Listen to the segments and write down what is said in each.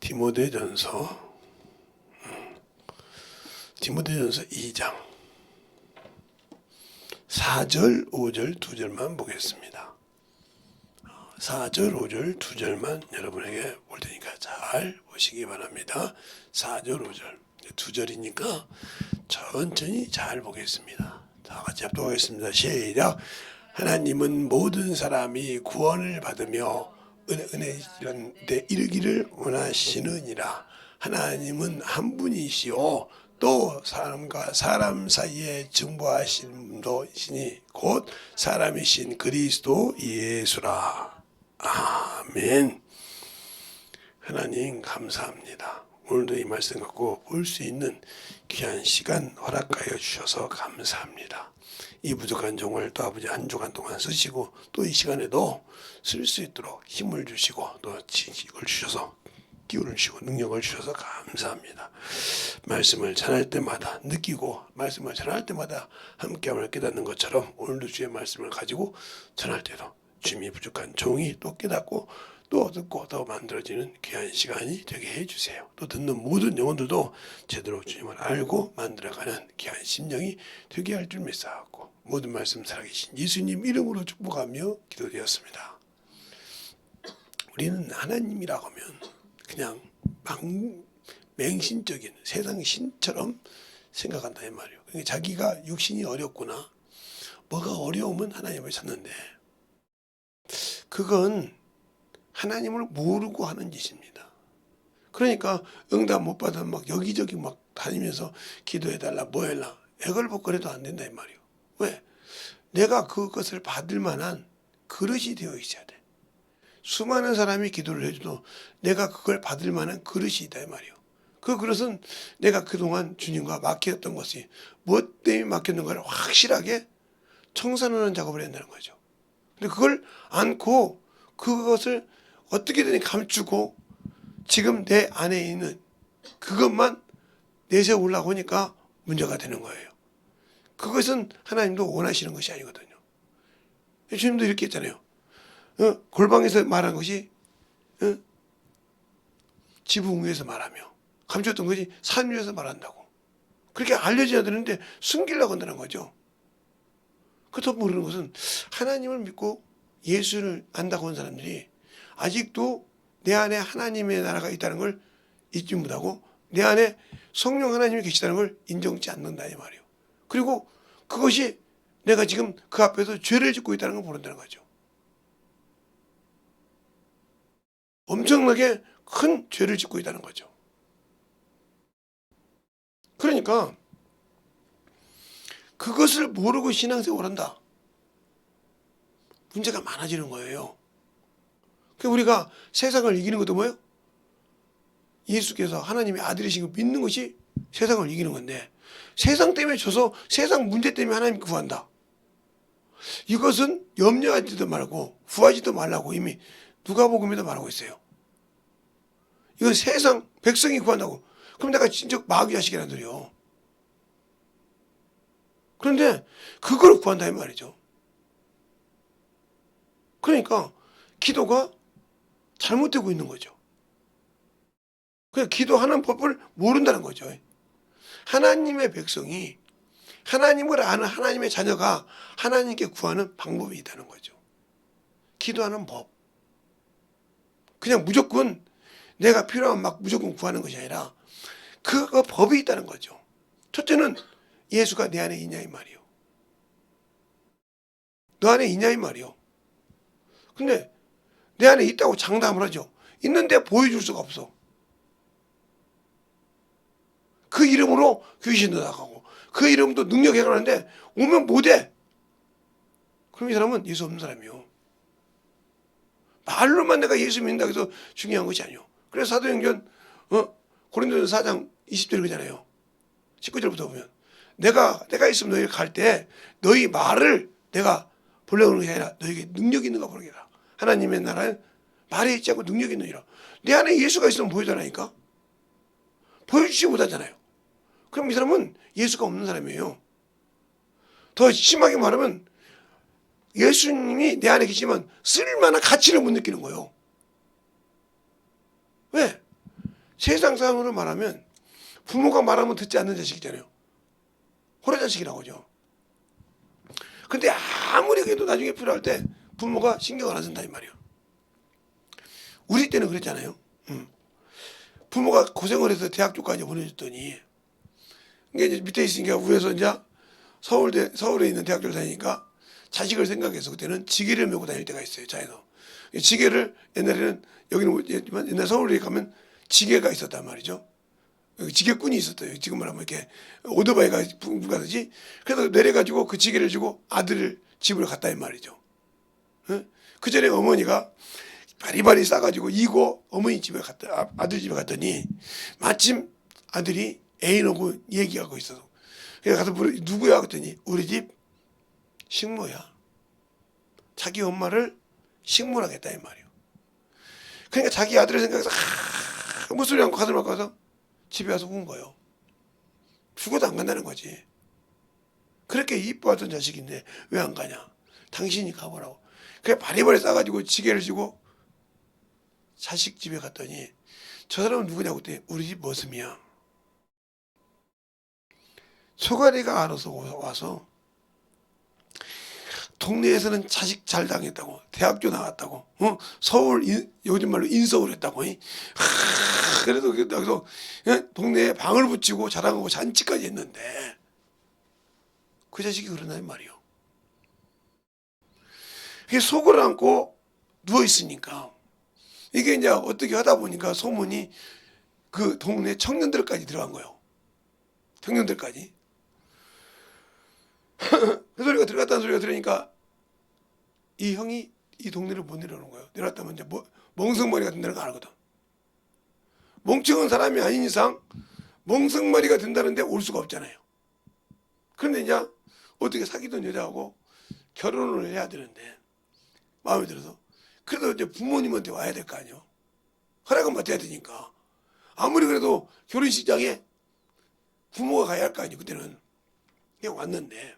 디모데전서 2장 4절, 5절, 2절만 보겠습니다. 4절, 5절, 2절만 여러분에게 볼 테니까 잘 보시기 바랍니다. 4절, 5절, 2절이니까 천천히 잘 보겠습니다. 다 같이 합독하겠습니다. 시작. 하나님은 모든 사람이 구원을 받으며 은혜 이런 데 이르기를 원하시느니라. 하나님은 한 분이시오. 또 사람과 사람 사이에 증보하신 분이시니 곧 사람이신 그리스도 예수라. 아멘. 하나님 감사합니다. 오늘도 이 말씀 갖고 볼 수 있는 귀한 시간 허락하여 주셔서 감사합니다. 이 부족한 종을 또 아버지 한 주간 동안 쓰시고 또 이 시간에도 쓸 수 있도록 힘을 주시고 또 지식을 주셔서 기운을 주시고 능력을 주셔서 감사합니다. 말씀을 전할 때마다 느끼고 말씀을 전할 때마다 함께함을 깨닫는 것처럼 오늘도 주의 말씀을 가지고 전할 때도 주님이 부족한 종이 또 깨닫고 또 듣고 더 만들어지는 귀한 시간이 되게 해주세요. 또 듣는 모든 영혼들도 제대로 주님을 알고 만들어가는 귀한 심령이 되게 할 줄 믿사옵고 모든 말씀 살아계신 예수님 이름으로 축복하며 기도되었습니다. 우리는 하나님이라고 하면 그냥 맹신적인 세상 신처럼 생각한다 이 말이에요. 그러니까 자기가 육신이 어렵구나 뭐가 어려우면 하나님을 찾는데 그건 하나님을 모르고 하는 짓입니다. 그러니까 응답 못 받으면 막 여기저기 막 다니면서 기도해달라 뭐 해라 애걸복걸해도 안 된다 이 말이에요. 왜? 내가 그것을 받을 만한 그릇이 되어 있어야 돼. 수많은 사람이 기도를 해줘도 내가 그걸 받을 만한 그릇이 있다 이 말이에요. 그 그릇은 내가 그동안 주님과 맡겼던 것이 무엇 때문에 맡겼는가를 확실하게 청산하는 작업을 한다는 거죠. 근데 그걸 안고 그것을 어떻게든 감추고 지금 내 안에 있는 그것만 내세우려고 하니까 문제가 되는 거예요. 그것은 하나님도 원하시는 것이 아니거든요. 주님도 이렇게 했잖아요. 골방에서 말한 것이 지붕 위에서 말하며 감추었던 것이 산 위에서 말한다고. 그렇게 알려져야 되는데 숨기려고 한다는 거죠. 그것도 모르는 것은 하나님을 믿고 예수를 안다고 하는 사람들이 아직도 내 안에 하나님의 나라가 있다는 걸 잊지 못하고 내 안에 성령 하나님이 계시다는 걸 인정치 않는다 이 말이에요. 그리고 그것이 내가 지금 그 앞에서 죄를 짓고 있다는 걸 모른다는 거죠. 엄청나게 큰 죄를 짓고 있다는 거죠. 그러니까 그것을 모르고 신앙생활을 한다. 문제가 많아지는 거예요. 우리가 세상을 이기는 것도 뭐예요? 예수께서 하나님의 아들이신 걸 믿는 것이 세상을 이기는 건데 세상 때문에 져서 세상 문제 때문에 하나님 구한다. 이것은 염려하지도 말고 구하지도 말라고 이미 누가복음에도 말하고 있어요. 이건 세상 백성이 구한다고. 그럼 내가 진짜 마귀 자식이란 소리요. 그런데 그걸 구한다 이 말이죠. 그러니까 기도가 잘못되고 있는 거죠. 그냥 기도하는 법을 모른다는 거죠. 하나님의 백성이 하나님을 아는 하나님의 자녀가 하나님께 구하는 방법이 있다는 거죠. 기도하는 법. 그냥 무조건 내가 필요하면 막 무조건 구하는 것이 아니라 그 법이 있다는 거죠. 첫째는 예수가 내 안에 있냐 이 말이요. 너 안에 있냐 이 말이요. 근데 내 안에 있다고 장담을 하죠. 있는데 보여줄 수가 없어. 그 이름으로 귀신도 나가고 그 이름도 능력 행하는데 오면 못해. 그럼 이 사람은 예수 없는 사람이요. 말로만 내가 예수 믿는다고 해서 중요한 것이 아니요. 그래서 사도행전 고린도전서 4장 20절 그잖아요. 19절부터 보면 내가 있으면 너희 갈 때 너희 말을 내가 보려고 하는 것이 아니라 너에게 능력이 있는가 보려라. 하나님의 나라는 말에 있지 않고 능력이 있느니라. 내 안에 예수가 있으면 보여달라니까. 보여주지 못하잖아요. 그럼 이 사람은 예수가 없는 사람이에요. 더 심하게 말하면 예수님이 내 안에 계시지만 쓸만한 가치를 못 느끼는 거예요. 왜? 세상 사람으로 말하면 부모가 말하면 듣지 않는 자식이잖아요. 호래자식이라고 하죠. 근데 아무리 그래도 나중에 필요할 때 부모가 신경을 안 쓴다 이 말이에요. 우리 때는 그랬잖아요. 부모가 고생을 해서 대학교까지 보내줬더니 이게 이제 밑에 있으니까 위에서 이제 서울에 있는 대학교를 다니니까 자식을 생각해서 그때는 지게를 메고 다닐 때가 있어요. 차에서 지게를 옛날에는 여기는 모르겠지만 옛날 서울에 가면 지게가 있었단 말이죠. 지게꾼이 있었어요. 지금 말하면 이렇게 오토바이가 가듯이. 그래서 내려가지고 그 지게를 주고 아들을 집으로 갔다 이 말이죠. 그 전에 어머니가 바리바리 싸가지고 이고 어머니 집에 갔다 아들 집에 갔더니 마침 아들이 애인하고 얘기하고 있어서 그래서 가서 물어 누구야 그랬더니 우리 집 식모야. 자기 엄마를 식모라겠다 이 말이에요. 그러니까 자기 아들을 생각해서 아무 소리 않고 가슴을 막아서 집에 와서 운 거예요. 죽어도 안 간다는 거지. 그렇게 이뻐하던 자식인데 왜 안 가냐. 당신이 가보라고. 그래 바리바리 싸가지고 지게를 지고 자식 집에 갔더니 저 사람은 누구냐고 그랬더니 우리 집 머슴이야. 소가리가 알아서 와서 동네에서는 자식 잘 당했다고 대학교 나왔다고 서울 요즘 말로 인서울 했다고 그래도 여기서 동네에 방을 붙이고 자랑하고 잔치까지 했는데 그 자식이 그러나요 말이요. 그게 속을 안고 누워있으니까 이게 이제 어떻게 하다 보니까 소문이 그 동네 청년들까지 들어간 거예요. 청년들까지. 그 소리가 들어갔다는 소리가 들으니까 이 형이 이 동네를 못 내려오는 거예요. 내려왔다면 이제 멍석머리 같은 데는 가거든. 멍청한 사람이 아닌 이상 멍석머리가 된다는데 올 수가 없잖아요. 그런데 이제 어떻게 사귀던 여자하고 결혼을 해야 되는데 마음에 들어서 그래도 이제 부모님한테 와야 될 거 아니에요. 허락은 받아야 되니까. 아무리 그래도 결혼식장에 부모가 가야 할 거 아니에요. 그때는 그냥 왔는데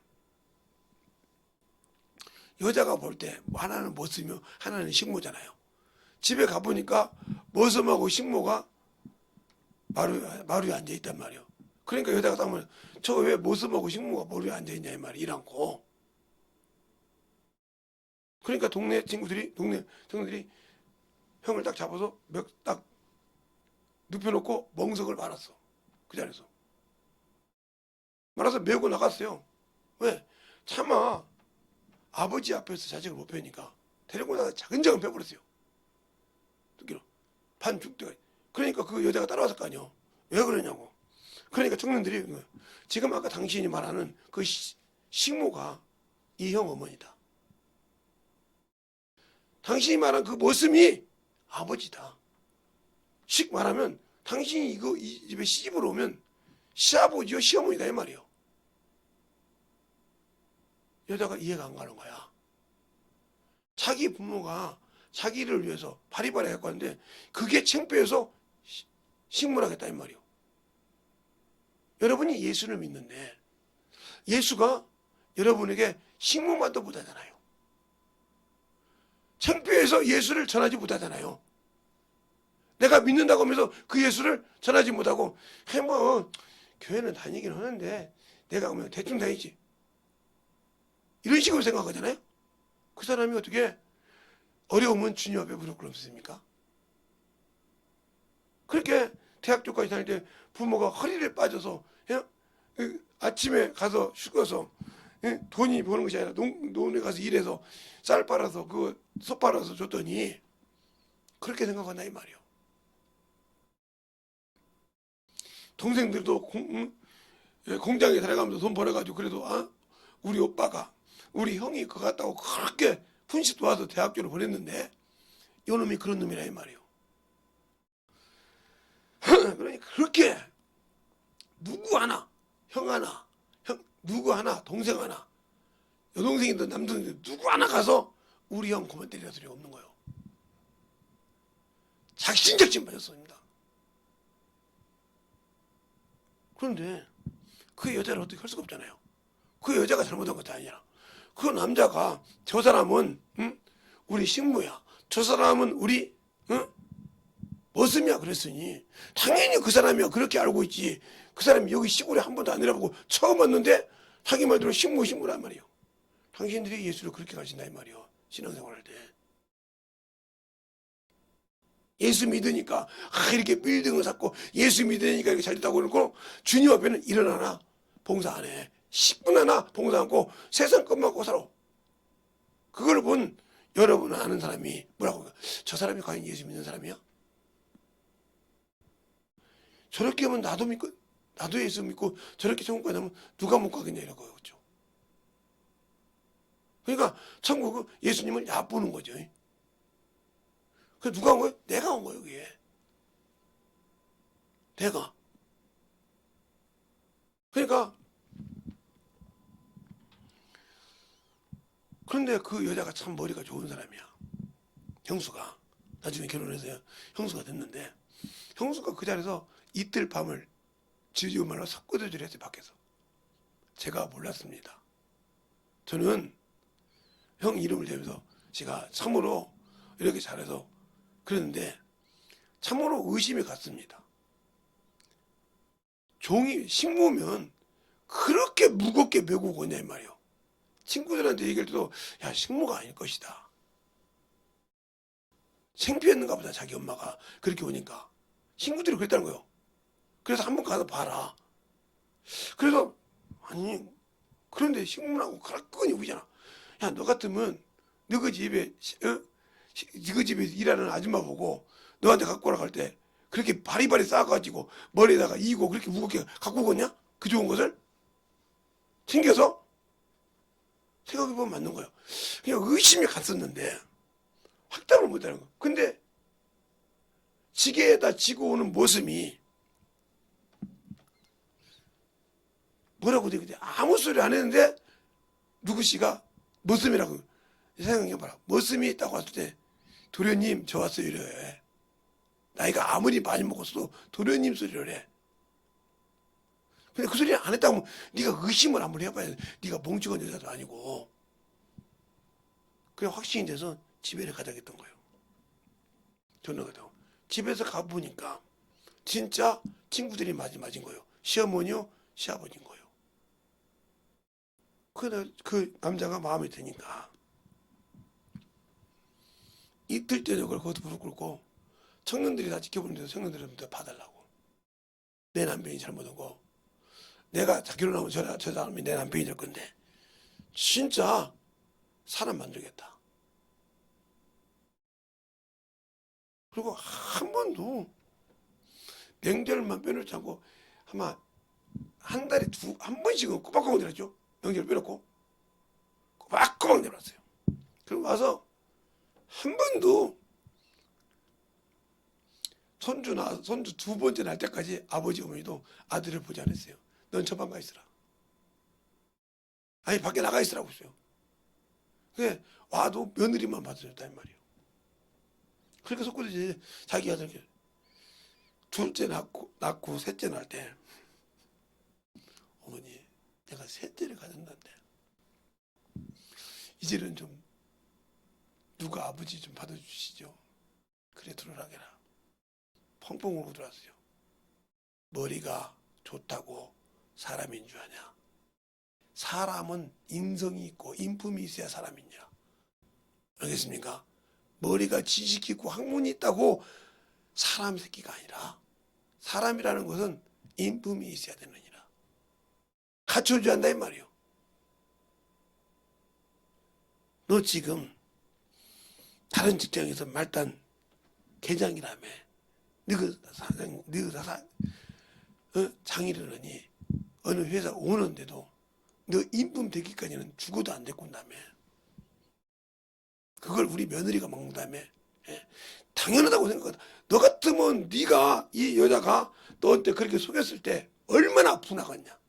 여자가 볼 때 하나는 머슴이며 하나는 식모잖아요. 집에 가보니까 머슴하고 식모가 마루에 앉아있단 말이에요. 그러니까 여자가 딱 보면 저거 왜 머슴하고 식모가 마루에 앉아있냐 이 말이 이랑고. 그러니까 동네 친구들이 형을 딱 잡아서 딱 눕혀놓고 멍석을 말았어. 그 자리에서 말아서 메고 나갔어요. 왜? 차마 아버지 앞에서 자식을 못 펴니까 데리고 나가 자근자근 펴버렸어요. 듣기로 반 죽대가. 그러니까 그 여자가 따라왔을 거 아니에요. 왜 그러냐고. 그러니까 청년들이 지금 아까 당신이 말하는 그 식모가 이 형 어머니다. 당신이 말한 그 모습이 아버지다. 식 말하면 당신이 이 집에 시집을 오면 시아버지요 시어머니다 이 말이에요. 여자가 이해가 안 가는 거야. 자기 부모가 자기를 위해서 바리바리 갖고 왔는데 그게 창피해서 식물하겠다 이 말이에요. 여러분이 예수를 믿는데 예수가 여러분에게 식물만도 못하잖아요. 창피해서 예수를 전하지 못하잖아요. 내가 믿는다고 하면서 그 예수를 전하지 못하고 뭐 교회는 다니긴 하는데 내가 오면 대충 다니지 이런 식으로 생각하잖아요. 그 사람이 어떻게 어려우면 주님 앞에 무릎 꿇습니까? 그렇게 대학교까지 다닐 때 부모가 허리를 빠져서 아침에 가서 죽어서 돈이 버는 것이 아니라 논에 가서 일해서 쌀 빨아서 소 빨아서 줬더니 그렇게 생각한다 이 말이에요. 동생들도 공장에 들어가면서 돈 벌어가지고 그래도 우리 오빠가 우리 형이 그거 같다고 그렇게 분식 도와서 대학교를 보냈는데 이놈이 그런 놈이라 이 말이에요. 그러니까 그렇게 누구 하나 형 하나 누구 하나 동생 하나 여동생이든 남동생이든 누구 하나 가서 우리 형 그만 때리라 소리 없는 거예요. 작심작심 빠졌습니다. 그런데 그 여자를 어떻게 할 수가 없잖아요. 그 여자가 잘못한 것도 아니라 그 남자가 저 사람은 우리 식모야. 저 사람은 우리 머슴이야 그랬으니 당연히 그 사람이야 그렇게 알고 있지. 그 사람이 여기 시골에 한 번도 안 내려보고 처음 왔는데 자기 말대로 신무란 말이요. 당신들이 예수를 그렇게 가신다 이 말이요. 신앙생활할 때. 예수 믿으니까 이렇게 빌딩을 샀고 예수 믿으니까 이렇게 잘 됐다고 그러고 주님 앞에는 일어나나 봉사 안 해. 10분 하나 봉사 않고 세상 것만 하고 살아. 그걸 본 여러분 아는 사람이 뭐라고 저 사람이 과연 예수 믿는 사람이야? 저렇게 하면 나도 믿고 나도 예수 믿고 저렇게 천국 가냐면 누가 못 가겠냐 이러고요. 그렇죠? 그러니까 천국은 예수님을 얕보는 거죠. 그 누가 온 거예요? 내가 온 거예요. 여기에. 내가. 그러니까 그런데 그 여자가 참 머리가 좋은 사람이야. 형수가. 나중에 결혼해서 형수가 됐는데 형수가 그 자리에서 이틀 밤을 지지우 말로 석고대주를 했어요. 밖에서. 제가 몰랐습니다. 저는 형 이름을 대면서 제가 참으로 이렇게 잘해서 그랬는데 참으로 의심이 갔습니다. 종이 식모면 그렇게 무겁게 메고 오냐 이 말이에요. 친구들한테 얘기할 때도 야 식모가 아닐 것이다. 창피했는가 보다 자기 엄마가 그렇게 오니까. 친구들이 그랬다는 거예요. 그래서 한번 가서 봐라. 그래서 아니 그런데 식모라고 그렇게 보이잖아. 야 너 같으면 너그 집에 그 집에 일하는 아줌마 보고 너한테 갖고 오라고 할 때 그렇게 바리바리 싸가지고 머리에다가 이고 그렇게 무겁게 갖고 오겠냐? 그 좋은 것을 챙겨서 생각해보면 맞는 거예요. 그냥 의심이 갔었는데 확답을 못하는 거예요. 근데 지게에다 지고 오는 모습이 뭐라고 되겠지? 아무 소리 안 했는데 누구씨가 머슴이라고 생각해봐라. 머슴이 있다고 왔을 때 도련님 저 왔어요 이래. 나이가 아무리 많이 먹었어도 도련님 소리를 해. 근데 그 소리 안 했다고 하면 네가 의심을 한번 해봐야 돼. 네가 멍청한 여자도 아니고. 그냥 확신이 돼서 집에 가자겠던 거예요. 저는 가자고. 집에서 가보니까 진짜 친구들이 맞은 거예요. 시어머니요 시아버지인 거예요. 그 남자가 마음에 드니까 이틀 저녁을 거기서 무릎 꿇고 청년들이 다 지켜보는데도 청년들한테 봐달라고. 내 남편이 잘못한 거. 내가 결혼하면 저 사람이 내 남편이 될 건데 진짜 사람 만들겠다. 그리고 한 번도 명절만 빼놓지 않고 아마 한 달에 한 번씩은 꼬박꼬박 내렸죠. 명절 빼놓고 꼬박꼬박 내렸어요. 그리고 와서 한 번도 손주 두 번째 날 때까지 아버지 어머니도 아들을 보지 않았어요. 넌 저 방 가 있으라. 아니 밖에 나가 있으라고 했어요. 그게 와도 며느리만 받아줬단 말이에요. 그렇게 속고지 자기 아들 둘째 낳고 셋째 낳을 때 어머니 내가 셋째를 가졌는데 이제는 좀 누가 아버지 좀 받아주시죠. 그래 들어라게라. 펑펑 울고 들어왔어요. 머리가 좋다고 사람인 줄 아냐. 사람은 인성이 있고 인품이 있어야 사람이냐. 알겠습니까? 머리가 지식이 있고 학문이 있다고 사람 새끼가 아니라 사람이라는 것은 인품이 있어야 되느니라. 갖춰줘야 한다 이 말이요. 너 지금 다른 직장에서 말단 계장이라며. 장이라느니 어느 회사 오는데도 너 인품 되기까지는 죽어도 안 됐군다며. 그걸 우리 며느리가 먹는다며. 예? 당연하다고 생각하다. 너 같으면 네가 이 여자가 너한테 그렇게 속였을 때 얼마나 분하겠냐.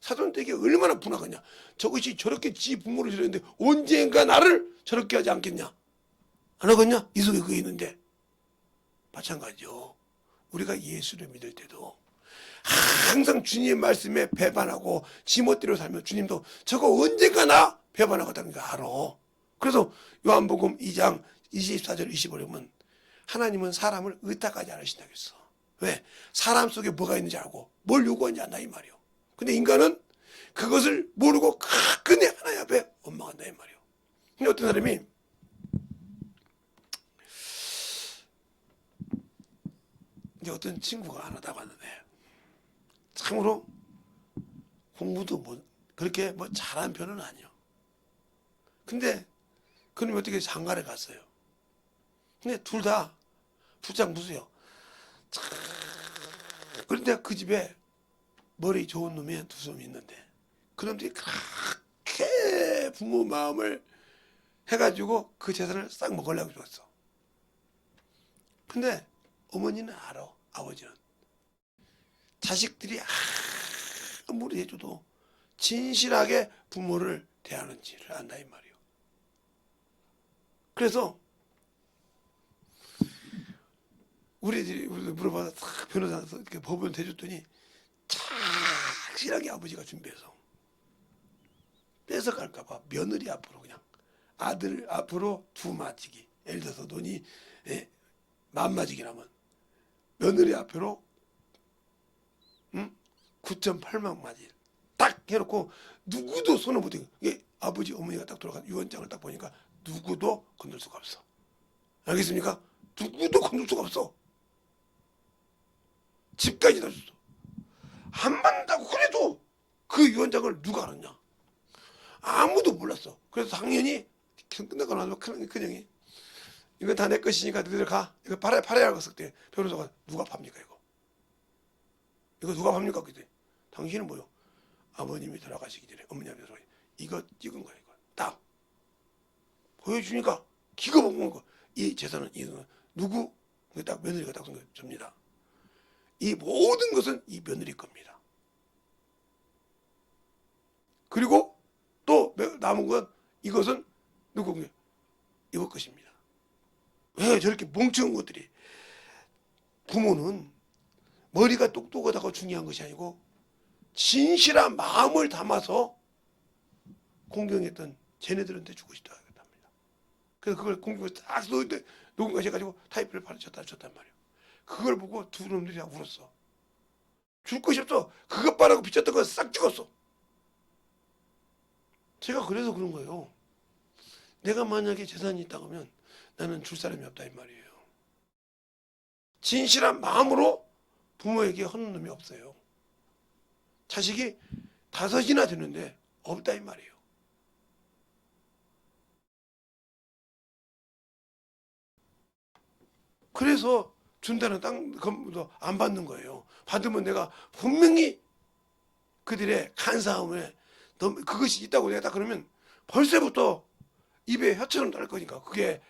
사돈댁이 얼마나 분하겠냐. 저것이 저렇게 지 부모를 저랬는데 언젠가 나를 저렇게 하지 않겠냐. 안 하겠냐? 이 속에 그게 있는데. 마찬가지요. 우리가 예수를 믿을 때도 항상 주님의 말씀에 배반하고 지멋대로 살면 주님도 저거 언젠가 나 배반하겠다는 거 알아. 그래서 요한복음 2장 24절 25절 보면 하나님은 사람을 의탁하지 않으신다고 했어. 왜? 사람 속에 뭐가 있는지 알고 뭘 요구하는지 안다 이 말이요. 근데 인간은 그것을 모르고 그네 하나님 앞에 원망한다 이 말이요. 근데 어떤 사람이 이제 어떤 친구가 하나 나왔는데 참으로 공부도 뭐 그렇게 뭐 잘한 편은 아니요. 근데 그놈이 어떻게 장가를 갔어요. 근데 둘 다 부장부수요. 그런데 그 집에 머리 좋은 놈이 두 놈이 있는데 그놈들이 그렇게 부모 마음을 해가지고 그 재산을 싹 먹으려고 줬어. 근데 어머니는 알아. 아버지는 자식들이 아무리 해줘도 진실하게 부모를 대하는지를 안다 이 말이요. 그래서 우리들이 물어봐서 딱 변호사에서 이렇게 법원 대줬더니 착실하게 아버지가 준비해서 뺏어갈까봐 며느리 앞으로 그냥 아들 앞으로 두 맞이기. 예를 들어서 돈이 만맞이기 나면 며느리 앞으로 9.8만 맞이 딱 해놓고 누구도 손을 못 대고 이게 아버지 어머니가 딱 돌아간 유언장을 딱 보니까 누구도 건들 수가 없어. 알겠습니까? 누구도 건들 수가 없어. 집까지 다 줬어. 안 받는다고 그래도 그 유언장을 누가 알았냐? 아무도 몰랐어. 그래서 당연히 끝나고 나서 큰형이 이거 다 내 것이니까 너희들 가. 이거 팔아라고 했을 때 변호사가 누가 팝니까 이거? 이거 누가 팝니까? 그때 당신은 뭐요? 아버님이 돌아가시기 전에 어머님이 돌아가시기 전에 이거 찍은 거야 이거. 딱 보여주니까 기가 막힌 거. 이 재산은 이거 누구? 딱 며느리가 딱 줍니다. 이 모든 것은 이 며느리 겁니다. 그리고 또 남은 건 이것은 누구? 이거 것입니다. 왜 저렇게 멍청한 것들이 부모는 머리가 똑똑하다고 중요한 것이 아니고 진실한 마음을 담아서 공경했던 쟤네들한테 주고 싶다 합니다. 그래서 그걸 공경해서 딱 녹음까지 해가지고 타이프를 줬단 말이에요. 그걸 보고 두 놈들이 다 울었어. 줄 것이 없어. 그것 바라고 빚졌던 거 싹 죽었어. 제가 그래서 그런 거예요. 내가 만약에 재산이 있다고 하면 나는 줄 사람이 없다 이 말이에요. 진실한 마음으로 부모에게 하는 놈이 없어요. 자식이 5이나 되는데 없다 이 말이에요. 그래서 준다는 땅도 안 받는 거예요. 받으면 내가 분명히 그들의 간사함에 그것이 있다고 내가 딱 그러면 벌써부터 입에 혀처럼 날 거니까 그게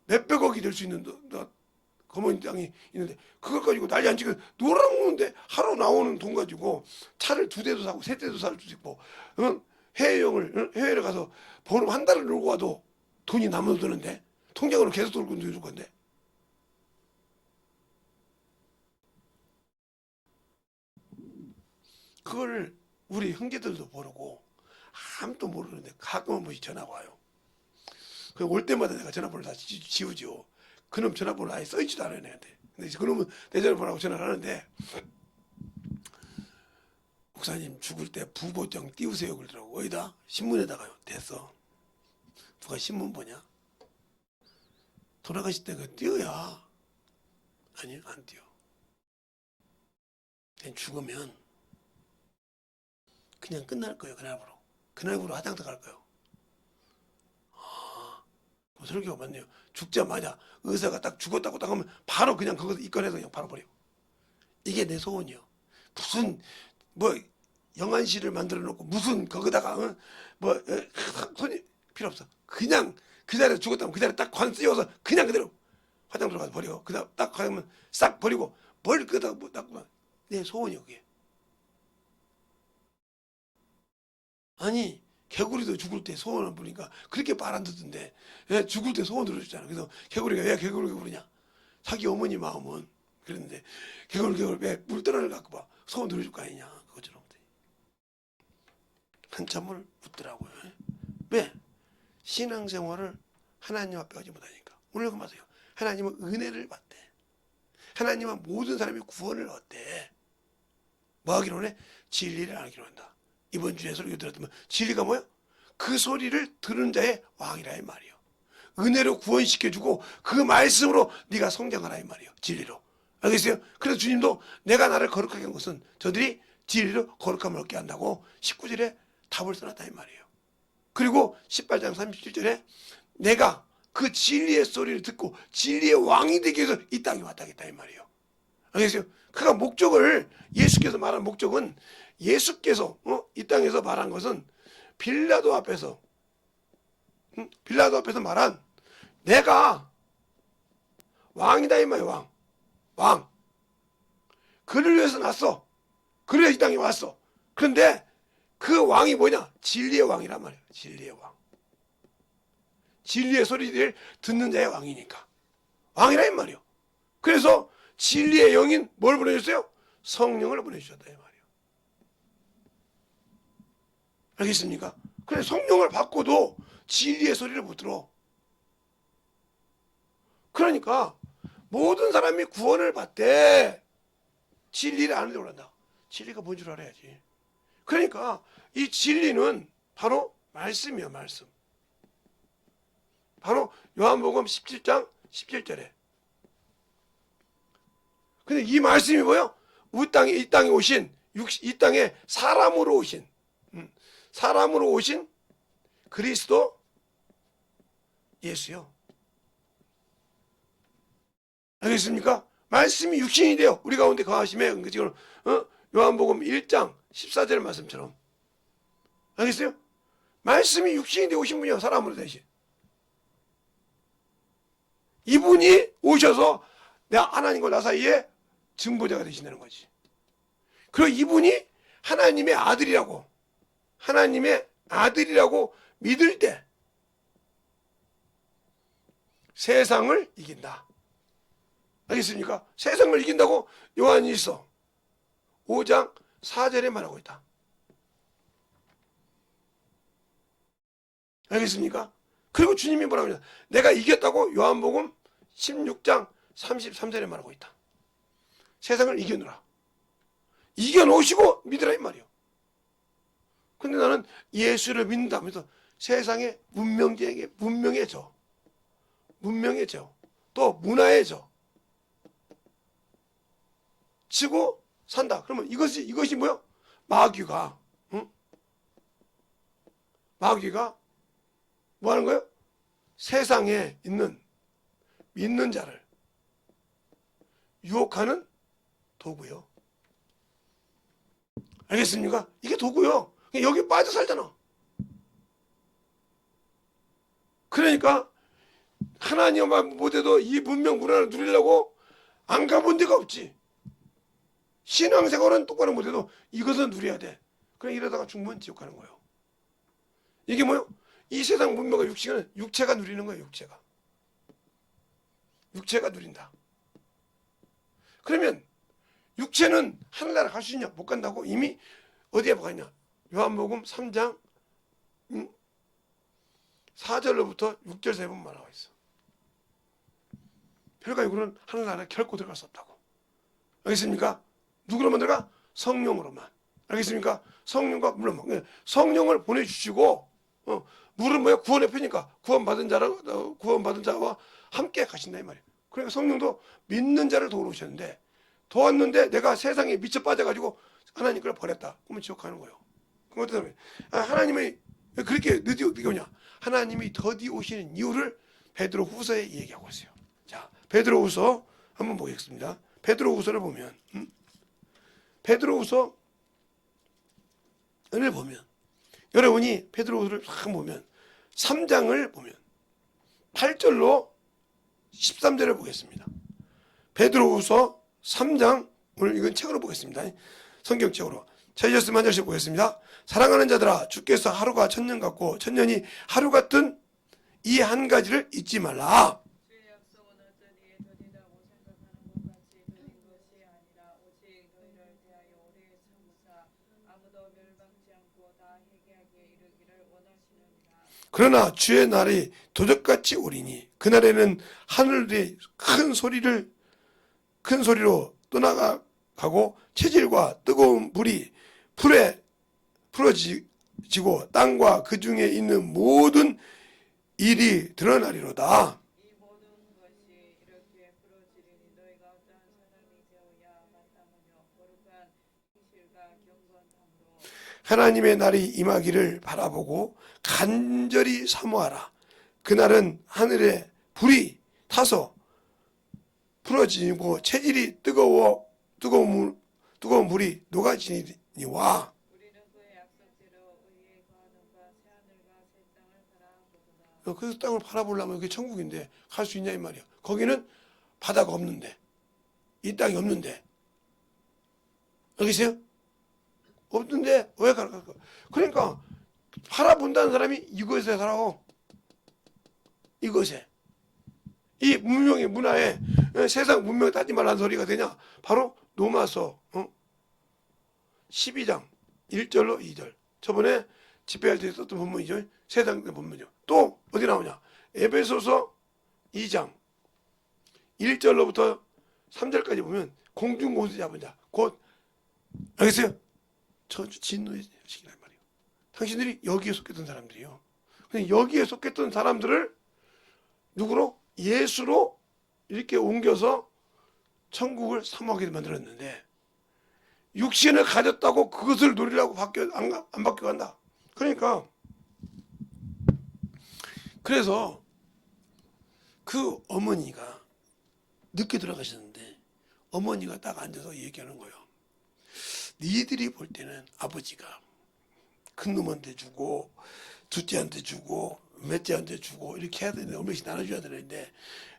몇백억이 될 수 있는 검은 땅이 있는데 그걸 가지고 난리 안 치고 놀아먹는데 하루 나오는 돈 가지고 차를 2대도 사고 3대도 살 수 있고 해외를 가서 보름 한 달을 놀고 와도 돈이 남아도 되는데 통장으로 계속 돌고 줄 건데 그걸 우리 형제들도 모르고 아무도 모르는데 가끔 한 번씩 전화가 와요. 올 때마다 내가 전화번호를 다 지우죠. 그놈 전화번호 아예 써있지도 않아요 내한테. 근데 그놈은 내 전화번호하고 전화를 하는데 목사님 죽을 때 부보장 띄우세요 그러더라고. 어디다? 신문에다가요. 됐어. 누가 신문 보냐? 돌아가실 때 그 띄어야. 아니요 안 띄어. 그냥 죽으면 그냥 끝날 거예요 그날부로. 그날부로 화장터 갈 거예요. 뭐 설교가 맞네요. 죽자마자 의사가 딱 죽었다고 딱 하면 바로 그냥 그거 입건해서 그냥 바로 버려. 이게 내 소원이요. 무슨 뭐 영안실을 만들어 놓고 무슨 거기다가 뭐 손이 필요 없어. 그냥 그 자리에 죽었다면 그 자리에 딱 관 씌워서 그냥 그대로 화장실로 가서 버리고 그다음 딱 가면 싹 버리고 뭘 그다 뭐 딱 내 소원이요 그게. 아니 개구리도 죽을 때 소원을 부르니까 그렇게 말 안 듣던데 왜 죽을 때 소원 들어주잖아. 그래서 개구리가 왜 개구리가 부르냐? 자기 어머니 마음은 그랬는데 개구리 왜 물떠나를 갖고 봐 소원 들어줄 거 아니냐 그것처럼 한참을 웃더라고요. 왜? 신앙생활을 하나님 앞에 하지 못하니까. 오늘 그 말이에요. 하나님은 은혜를 받대. 하나님은 모든 사람이 구원을 얻대. 뭐 하기로 해? 진리를 알기로 한다. 이번 주에 설교 들었더니 진리가 뭐야? 그 소리를 들은 자의 왕이라 이 말이요. 은혜로 구원시켜주고 그 말씀으로 네가 성장하라 이 말이요. 진리로. 알겠어요? 그래서 주님도 내가 나를 거룩하게 한 것은 저들이 진리로 거룩함을 얻게 한다고 19절에 답을 써놨다 이 말이에요. 그리고 18장 37절에 내가 그 진리의 소리를 듣고 진리의 왕이 되기 위해서 이 땅에 왔다겠다 이 말이에요. 알겠어요? 그가 목적을 예수께서 말한 목적은 예수께서 이 땅에서 말한 것은 빌라도 앞에서 말한 내가 왕이다 이 말이에요. 왕. 그를 위해서 났어. 그래야 이 땅에 왔어. 그런데 그 왕이 뭐냐? 진리의 왕이란 말이에요. 진리의 왕. 진리의 소리를 듣는 자의 왕이니까. 왕이라 이 말이에요. 그래서 진리의 영인 뭘 보내줬어요? 성령을 보내주셨다 이 말이에요. 알겠습니까? 그래 성령을 받고도 진리의 소리를 못 들어. 그러니까 모든 사람이 구원을 받되 진리를 안 하려고 한다. 진리가 뭔 줄 알아야지. 그러니까 이 진리는 바로 말씀이야, 말씀. 바로 요한복음 17장 17절에. 근데 이 말씀이 뭐예요? 이 땅에 오신, 이 땅에 사람으로 오신 그리스도 예수요. 알겠습니까? 말씀이 육신이 되어 우리 가운데 거하심에 지금 요한복음 1장 14절 말씀처럼. 알겠어요? 말씀이 육신이 되어 오신 분이요. 사람으로 되신. 이분이 오셔서 내가 하나님과 나 사이에 증보자가 되신다는 거지. 그리고 이분이 하나님의 아들이라고 믿을 때 세상을 이긴다. 알겠습니까? 세상을 이긴다고 요한일서 5장 4절에 말하고 있다. 알겠습니까? 그리고 주님이 뭐라고 하냐? 내가 이겼다고 요한복음 16장 33절에 말하고 있다. 세상을 이겨놓으라. 이겨놓으시고 믿으라 이 말이요. 근데 나는 예수를 믿는다 하면서 세상의 문명해져. 또 문화해져. 치고 산다. 그러면 이것이 뭐야? 마귀가 뭐 하는 거예요? 세상에 있는 믿는 자를 유혹하는 도구요. 알겠습니까? 이게 도구요. 여기 빠져 살잖아. 그러니까 하나님만 못해도 이 문명 문화를 누리려고 안 가본 데가 없지. 신앙생활은 똑바로 못해도 이것은 누려야 돼. 그래 이러다가 죽으면 지옥 가는 거예요. 이게 뭐예요? 이 세상 문명과 육체가 누리는 거예요. 육체가 누린다. 그러면 육체는 하늘나라 갈 수 있냐? 못 간다고 이미 어디에 뭐가 있냐? 요한복음 3장 4절로부터 6절 3번 말하고 있어. 별가육으로는 하늘나라에 결코 들어갈 수 없다고. 알겠습니까? 누구로만 들어가? 성령으로만. 알겠습니까? 성령과 물론 성령을 보내주시고 물은 뭐야? 구원의 표니까 구원받은 자와 함께 가신다 이 말이에요. 그러니까 성령도 믿는 자를 도우러 오셨는데 도왔는데 내가 세상에 미쳐 빠져가지고 하나님 걸 버렸다. 그러면 지옥 가는 거예요. 그럼 어떻게 하면 하나님이 그렇게 늦게 오냐? 하나님이 더디 오시는 이유를 베드로후서에 얘기하고 있어요. 자, 베드로후서 한번 보겠습니다. 베드로후서를 보면 베드로후서를 보면 여러분이 베드로후서를 쫙 보면 3장을 보면 8절로 13절을 보겠습니다. 베드로후서 3장 오늘 이건 책으로 보겠습니다. 성경책으로. 찾으셨으면 한 절씩 보겠습니다. 사랑하는 자들아 주께서 하루가 천년 같고 천년이 하루 같은 이 한 가지를 잊지 말라. 주의 약속은 어쩌니 더디다고 생각하는 것 같이 더딘 것이 아니라 오직 너희를 대하여 오래 참으사 아무도 멸망치 않고 다 회개하게 이르기를 원하시느니라. 그러나 주의 날이 도적같이 오리니 그날에는 하늘이 큰 소리로 떠나가고 체질과 뜨거운 불이 풀에 풀어지고 땅과 그 중에 있는 모든 일이 드러나리로다. 이 모든 것이 이렇게 부러지리니 너희가 어떠한 사람이 되어야 마땅하며 거룩한 행실과 경건함으로 하나님의 날이 임하기를 바라보고 간절히 사모하라. 그날은 하늘에 불이 타서 풀어지고 체질이 뜨거운 물이 녹아지니와 우리는 그의 약속대로 의에 거하는가 새 하늘과 새 땅을 바라보도다. 그 땅을 바라보려면 그게 천국인데 갈 수 있냐 이 말이야. 거기는 바다가 없는데, 이 땅이 없는데, 여기 있어요? 없는데 왜 갈까? 그러니까 바라본다는 사람이 이것에 살아. 이것에 이 문명의 문화에 세상 문명 따지 말라는 소리가 되냐? 바로 로마서 12장 1절로 2절. 저번에 집회할 때 썼던 본문이죠. 세상 본문이죠. 또 어디 나오냐? 에베소서 2장 1절로부터 3절까지 보면 공중고수 잡은 자. 곧 알겠어요? 저주 진노의 자식이란 말이에요. 당신들이 여기에 속했던 사람들이요. 근데 여기에 속했던 사람들을 누구로? 예수로 이렇게 옮겨서 천국을 사모하게 만들었는데 육신을 가졌다고 그것을 누리려고 안 바뀌어간다. 그러니까 그래서 그 어머니가 늦게 들어가셨는데 어머니가 딱 앉아서 얘기하는 거예요. 니들이 볼 때는 아버지가 큰 놈한테 주고 둘째한테 주고 넷째한테 주고 이렇게 해야 되는데 얼마씩 나눠줘야 되는데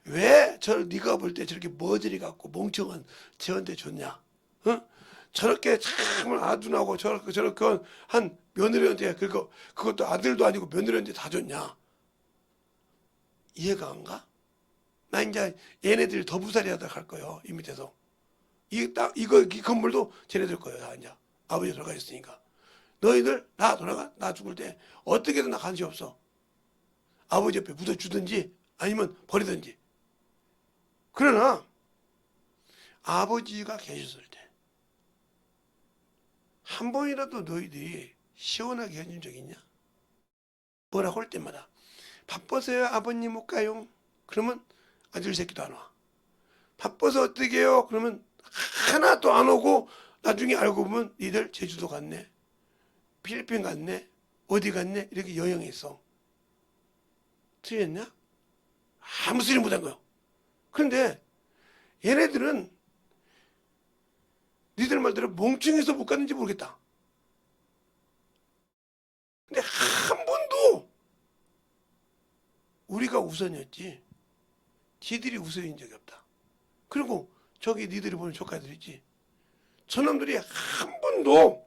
왜 네가 볼 때 저렇게 머저리 같고 멍청한 쟤한테 줬냐? 어? 저렇게 참 아둔하고 저렇게 한 며느리한테 그것도 아들도 아니고 며느리한테 다 줬냐? 이해가 안 가? 나 이제 얘네들이 더 부살이 하다 갈 거예요. 이 밑에서 이 건물도 쟤네들 거예요. 다 이제 아버지 돌아가 있으니까 너희들 나 죽을 때 어떻게든 나 관심 없어. 아버지 옆에 묻어주든지 아니면 버리든지. 그러나 아버지가 계셨을 때 한 번이라도 너희들이 시원하게 해준 적 있냐? 뭐라고 할 때마다 바빠서요 아버님 못 가요. 그러면 아들 새끼도 안 와. 바빠서 어떻게 해요? 그러면 하나도 안 오고 나중에 알고 보면 니들 제주도 갔네. 필리핀 갔네. 어디 갔네. 이렇게 여행에 있어. 틀렸냐? 아무 소리 못한 거요. 그런데 얘네들은 니들 말대로 멍청해서 못 갔는지 모르겠다. 근데 한 번도 우리가 우선이었지 지들이 우선인 적이 없다. 그리고 저기 니들이 보는 조카들 있지. 저놈들이 한 번도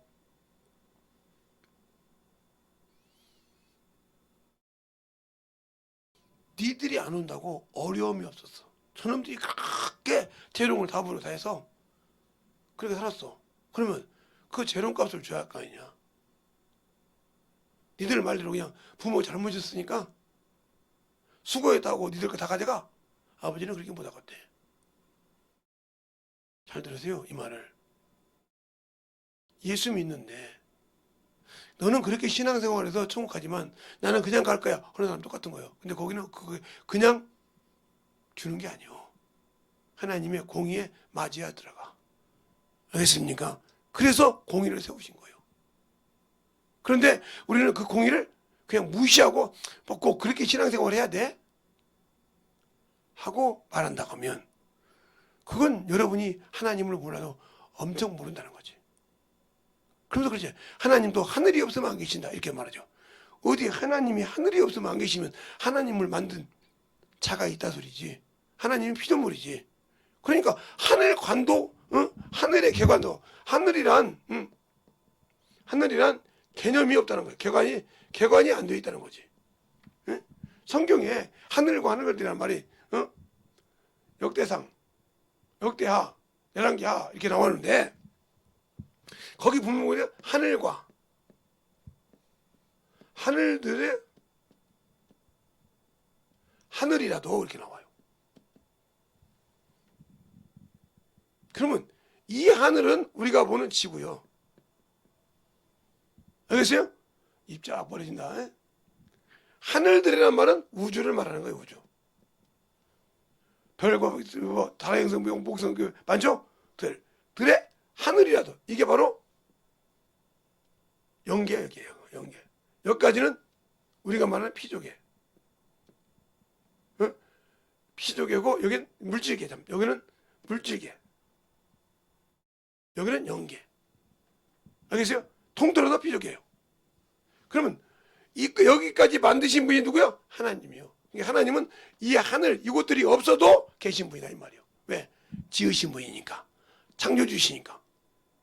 니들이 안 온다고 어려움이 없었어. 저놈들이 그렇게 재롱을 답으로 다 해서 그렇게 살았어. 그러면 그 재롱값을 줘야 할 거 아니냐. 니들 말대로 그냥 부모 잘못했으니까 수고했다고 니들 거 다 가져가. 아버지는 그렇게 못하겠대. 잘 들으세요 이 말을. 예수 믿는데 너는 그렇게 신앙생활해서 천국 가지만 나는 그냥 갈 거야 하는 사람 똑같은 거예요. 근데 거기는 그냥 주는 게 아니에요. 하나님의 공의에 맞이해야 들어가. 알겠습니까? 그래서 공의를 세우신 거예요. 그런데 우리는 그 공의를 그냥 무시하고 뭐 꼭 그렇게 신앙생활 해야 돼? 하고 말한다고 하면 그건 여러분이 하나님을 몰라도 엄청 모른다는 거지. 그러면서 그러지. 하나님도 하늘이 없으면 안 계신다 이렇게 말하죠. 어디 하나님이 하늘이 없으면 안 계시면 하나님을 만든 자가 있다 소리지. 하나님은 피조물이지. 그러니까 하늘관도 하늘의 개관도 하늘이란 개념이 없다는 거예요. 개관이 안 되어 있다는 거지. 응? 성경에 하늘과 하늘이라는 말이 역대상, 역대하, 열왕기하 이렇게 나오는데 거기 보면 하늘과 하늘이라도 이렇게 나와요. 그러면 이 하늘은 우리가 보는 지구요. 알겠어요? 입자 버려진다. 에? 하늘들이란 말은 우주를 말하는 거예요. 우주. 별과 뭐, 달의 행성, 목성 많죠? 들의 하늘이라도 이게 바로 영계예요. 영계. 여기까지는 우리가 말하는 피조계. 어? 피조계고 여기는 물질계. 여기는 물질계. 여기는 영계. 알겠어요? 통틀어서 피조계예요. 그러면 여기까지 만드신 분이 누구요? 하나님이요. 그러니까 하나님은 이 하늘 이곳들이 없어도 계신 분이다 이 말이에요. 왜? 지으신 분이니까. 창조주시니까.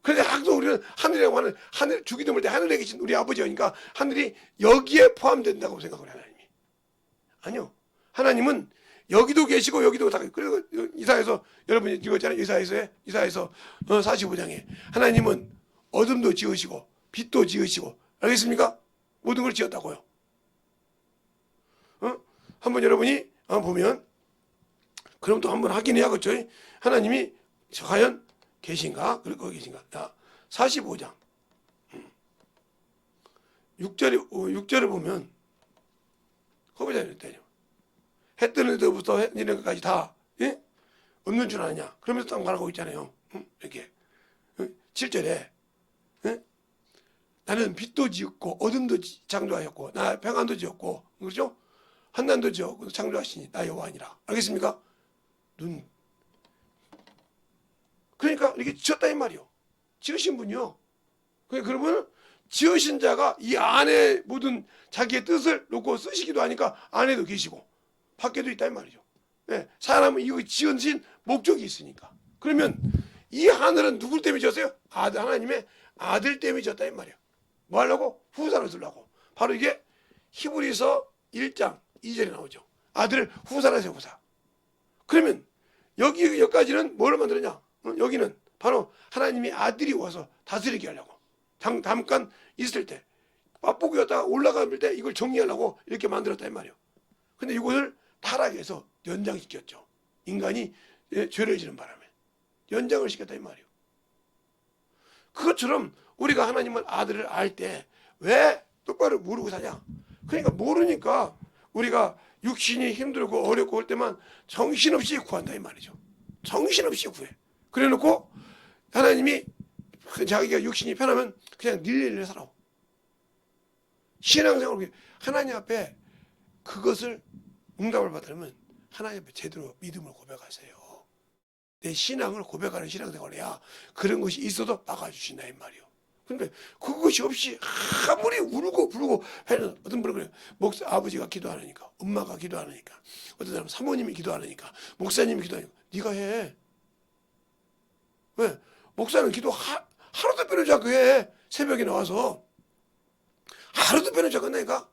그런데 항상 우리는 하늘이라고 하는 하늘 주기도 볼 때 하늘에 계신 우리 아버지니까 하늘이 여기에 포함된다고 생각을 해요. 하나님이. 아니요. 하나님은 여기도 계시고 여기도 다. 그리고 이사에서 여러분이 읽었잖아요. 이사에서 45장에 하나님은 어둠도 지으시고 빛도 지으시고 알겠습니까? 모든 걸 지었다고요. 한번 여러분이 보면 그럼 또 한번 확인해야겠죠. 하나님이 과연 계신가? 그리고 계신가? 자, 45장 6절에 보면 거기잖아요. 해 뜨는 데부터 해 지는 것까지 다 예? 없는 줄 아느냐? 그러면서 딱 말하고 있잖아요. 이렇게 7절에 예? 나는 빛도 지었고 어둠도 창조하였고 나 평안도 지었고 그렇죠? 한난도 지었고 창조하시니 나 여호와니라. 알겠습니까? 눈. 그러니까 이렇게 지었다 이 말이요. 지으신 분이요. 그러면 지으신 자가 이 안에 모든 자기의 뜻을 놓고 쓰시기도 하니까 안에도 계시고 밖에도 있다 이 말이죠. 네, 사람은 이거 지으신 목적이 있으니까. 그러면 이 하늘은 누굴 때문에 지었어요? 하나님의 아들 때문에 지었다 이 말이에요. 뭐 하려고? 후사를 두려고. 바로 이게 히브리서 1장 2절에 나오죠. 아들을 후사라 하세요. 후사. 그러면 여기까지는 뭘 만들었냐? 여기는 바로 하나님이 아들이 와서 다스리게 하려고. 잠깐 있을 때 맛보기였다가 올라갈 때 이걸 정리하려고 이렇게 만들었다 이 말이에요. 근데 이것을 타락해서 연장시켰죠. 인간이 죄를 지는 바람에 연장을 시켰다 이 말이에요. 그것처럼 우리가 하나님을 아들을 알 때 왜 똑바로 모르고 사냐? 그러니까 모르니까 우리가 육신이 힘들고 어렵고 할 때만 정신없이 구한다 이 말이죠. 정신없이 구해. 그래놓고 하나님이 자기가 육신이 편하면 그냥 닐릴레 살아. 신앙생활을 하나님 앞에 그것을 응답을 받으려면 하나님 앞에 제대로 믿음을 고백하세요. 내 신앙을 고백하는 신앙생활을 해야 그런 것이 있어도 막아주신다 이 말이요. 근데 그것이 없이 아무리 울고 부르고 하는 어떤 분은 그래요. 아버지가 기도하니까, 엄마가 기도하니까, 어떤 사람은 사모님이 기도하니까, 목사님이 기도하니까 네가 해. 왜? 목사는 기도 하루도 빼놓지 않고 해. 새벽에 나와서 하루도 빼놓지 않고 내가